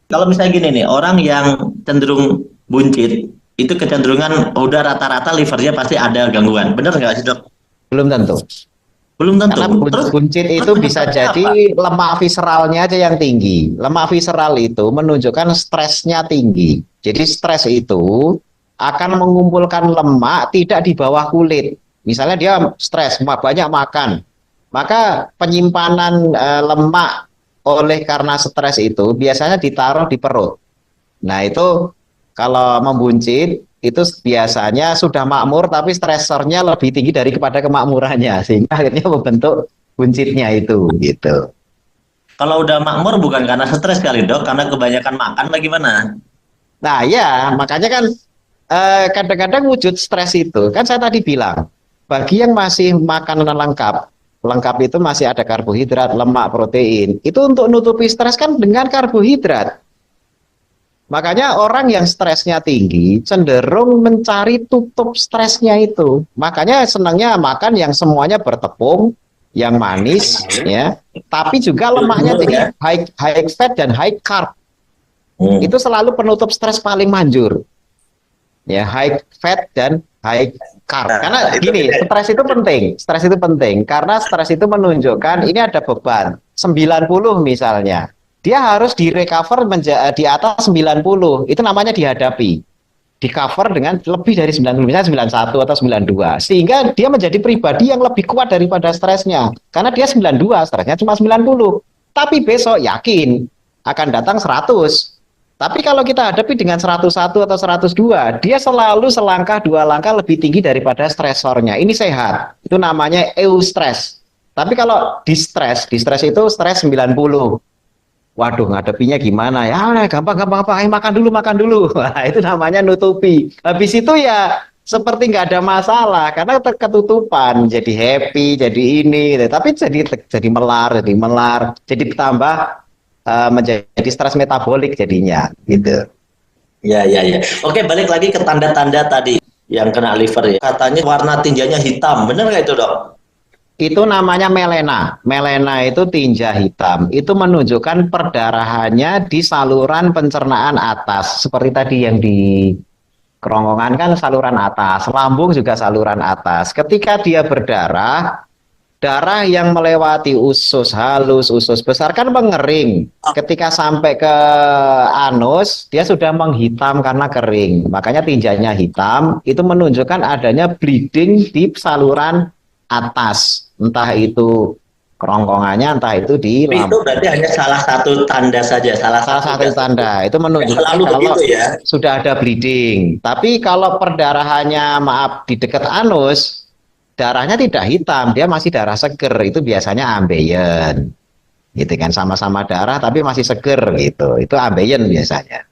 Kalau misalnya gini nih, orang yang cenderung buncit, itu kecenderungan udah rata-rata livernya pasti ada gangguan. Bener nggak sih, Dok? Belum tentu. Belum tentu. Karena buncit itu bisa jadi lemak visceralnya aja yang tinggi. Lemak visceral itu menunjukkan stresnya tinggi. Jadi stres itu akan mengumpulkan lemak tidak di bawah kulit. Misalnya dia stres, banyak makan. Maka penyimpanan lemak oleh karena stres itu biasanya ditaruh di perut. Nah, itu kalau membuncit itu biasanya sudah makmur tapi stresornya lebih tinggi daripada kemakmurannya sehingga akhirnya membentuk buncitnya itu gitu. Kalau udah makmur bukan karena stres kali, Dok, karena kebanyakan makan bagaimana? Nah ya makanya kan kadang-kadang wujud stres itu kan saya tadi bilang bagi yang masih makanan lengkap itu masih ada karbohidrat, lemak, protein, itu untuk nutupi stres kan dengan karbohidrat. Makanya orang yang stresnya tinggi cenderung mencari tutup stresnya itu. Makanya senangnya makan yang semuanya bertepung, yang manis, ya. Tapi juga lemaknya tinggi, high fat dan high carb. Itu selalu penutup stres paling manjur. Ya, high fat dan high carb. Karena gini, stres itu penting. Stres itu penting karena stres itu menunjukkan ini ada beban 90 misalnya. Dia harus direcover di atas 90. Itu namanya dihadapi. Di cover dengan lebih dari 90, misalnya 91 atau 92. Sehingga dia menjadi pribadi yang lebih kuat daripada stresnya. Karena dia 92, stresnya cuma 90. Tapi besok yakin akan datang 100. Tapi kalau kita hadapi dengan 101 atau 102, dia selalu selangkah 2 langkah lebih tinggi daripada stresornya. Ini sehat. Itu namanya eustress. Tapi kalau distress itu stres 90. Waduh, ngadepinya gimana ya? Gampang. Ayo makan dulu. Nah, itu namanya nutupi. Habis itu ya seperti nggak ada masalah karena ketutupan, jadi happy, jadi ini, tapi jadi melar, jadi tambah menjadi stres metabolik jadinya, gitu. Ya. Oke, balik lagi ke tanda-tanda tadi yang kena liver ya. Katanya warna tinjanya hitam, benar nggak itu, Dok? Itu namanya melena. Melena itu tinja hitam. Itu menunjukkan perdarahannya di saluran pencernaan atas. Seperti tadi yang di kerongkongan kan saluran atas, lambung juga saluran atas. Ketika dia berdarah, darah yang melewati usus halus, usus besar kan mengering. Ketika sampai ke anus, dia sudah menghitam karena kering. Makanya tinjanya hitam, itu menunjukkan adanya bleeding di saluran atas. Entah itu kerongkongannya, entah itu di Tapi itu lambung. berarti hanya salah satu tanda saja, salah Salah satu satu gas. tanda itu Nggak menunjukkan selalu kalau begitu ya. sudah ada bleeding. Tapi kalau perdarahannya maaf di dekat anus, darahnya tidak hitam, dia masih darah seger. Itu biasanya ambeien. Gitu kan, sama-sama darah tapi masih seger gitu. Itu ambeien biasanya.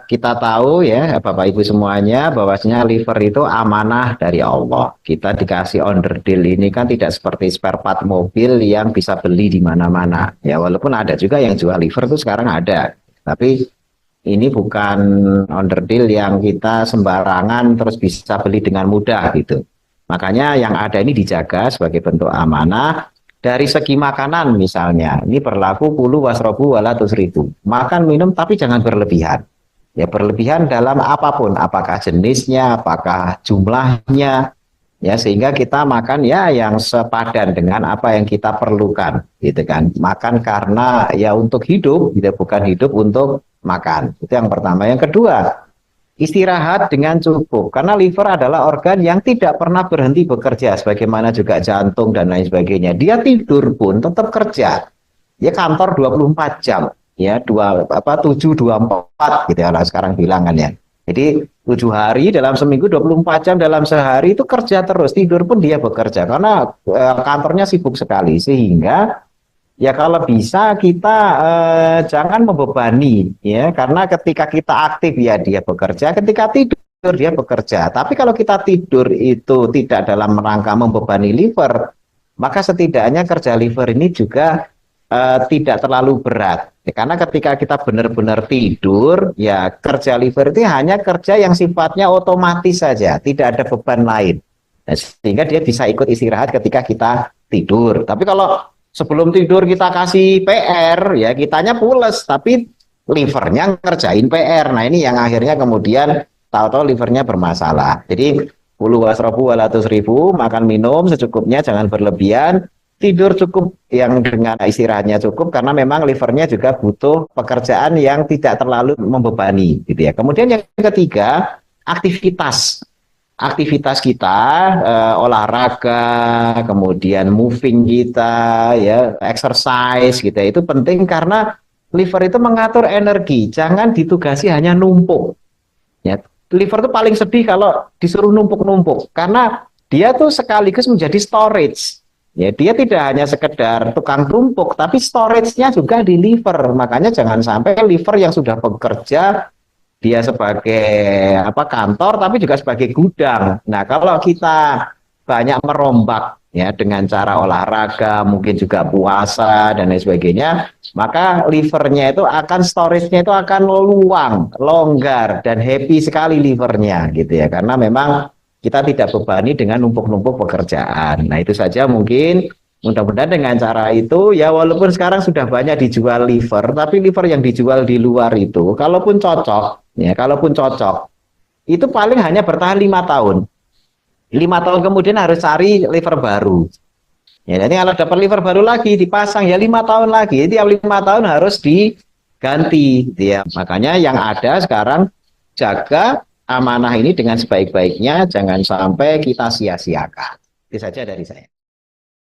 Kita tahu ya Bapak Ibu semuanya bahwasanya liver itu amanah dari Allah. Kita dikasih onderdil ini kan tidak seperti spare part mobil yang bisa beli di mana-mana. Ya walaupun ada juga yang jual liver itu sekarang ada. Tapi ini bukan onderdil yang kita sembarangan terus bisa beli dengan mudah gitu. Makanya yang ada ini dijaga sebagai bentuk amanah. Dari segi makanan misalnya, ini berlaku kulu wasrobu wala tusrifu. Makan minum tapi jangan berlebihan. Ya berlebihan dalam apapun, apakah jenisnya, apakah jumlahnya, ya sehingga kita makan ya yang sepadan dengan apa yang kita perlukan, gitu kan. Makan karena ya untuk hidup, gitu, bukan hidup untuk makan. Itu yang pertama. Yang kedua, istirahat dengan cukup, karena liver adalah organ yang tidak pernah berhenti bekerja, sebagaimana juga jantung dan lain sebagainya. Dia tidur pun tetap kerja. Ya kantor 24 jam. Ya 7/24 gitu ya lah sekarang bilang kan ya. Jadi 7 hari dalam seminggu, 24 jam dalam sehari itu kerja terus, tidur pun dia bekerja karena kantornya sibuk sekali, sehingga ya kalau bisa kita jangan membebani ya, karena ketika kita aktif ya dia bekerja, ketika tidur dia bekerja. Tapi kalau kita tidur itu tidak dalam rangka membebani liver, maka setidaknya kerja liver ini juga tidak terlalu berat. Ya, karena ketika kita benar-benar tidur, ya kerja liver itu hanya kerja yang sifatnya otomatis saja, tidak ada beban lain. Nah, sehingga dia bisa ikut istirahat ketika kita tidur. Tapi kalau sebelum tidur kita kasih PR, ya kitanya pules, tapi livernya ngerjain PR. Nah ini yang akhirnya kemudian tahu-tahu livernya bermasalah. Jadi kulu wasrobu wala tusrifu, makan minum secukupnya, jangan berlebihan. Tidur cukup yang dengan istirahatnya cukup, karena memang livernya juga butuh pekerjaan yang tidak terlalu membebani gitu ya. Kemudian yang ketiga, aktivitas. Aktivitas kita, olahraga, kemudian moving kita, ya, exercise gitu ya. Itu penting karena liver itu mengatur energi, jangan ditugasi hanya numpuk. Ya, liver itu paling sedih kalau disuruh numpuk-numpuk, karena dia tuh sekaligus menjadi storage. Ya, dia tidak hanya sekedar tukang tumpuk, tapi storage-nya juga di liver. Makanya jangan sampai liver yang sudah bekerja, dia sebagai kantor, tapi juga sebagai gudang. Nah, kalau kita banyak merombak ya dengan cara olahraga, mungkin juga puasa dan lain sebagainya, maka livernya itu akan storage-nya itu akan luang, longgar dan happy sekali livernya gitu ya. Karena memang kita tidak bebani dengan numpuk-numpuk pekerjaan. Nah itu saja mungkin, mudah-mudahan dengan cara itu ya, walaupun sekarang sudah banyak dijual liver, tapi liver yang dijual di luar itu, kalaupun cocok, itu paling hanya bertahan 5 tahun. 5 tahun kemudian harus cari liver baru. Ya, jadi kalau dapat liver baru lagi dipasang ya 5 tahun lagi, tiap 5 tahun harus diganti. Ya. Makanya yang ada sekarang jaga amanah ini dengan sebaik-baiknya, jangan sampai kita sia-siakan. Itu saja dari saya.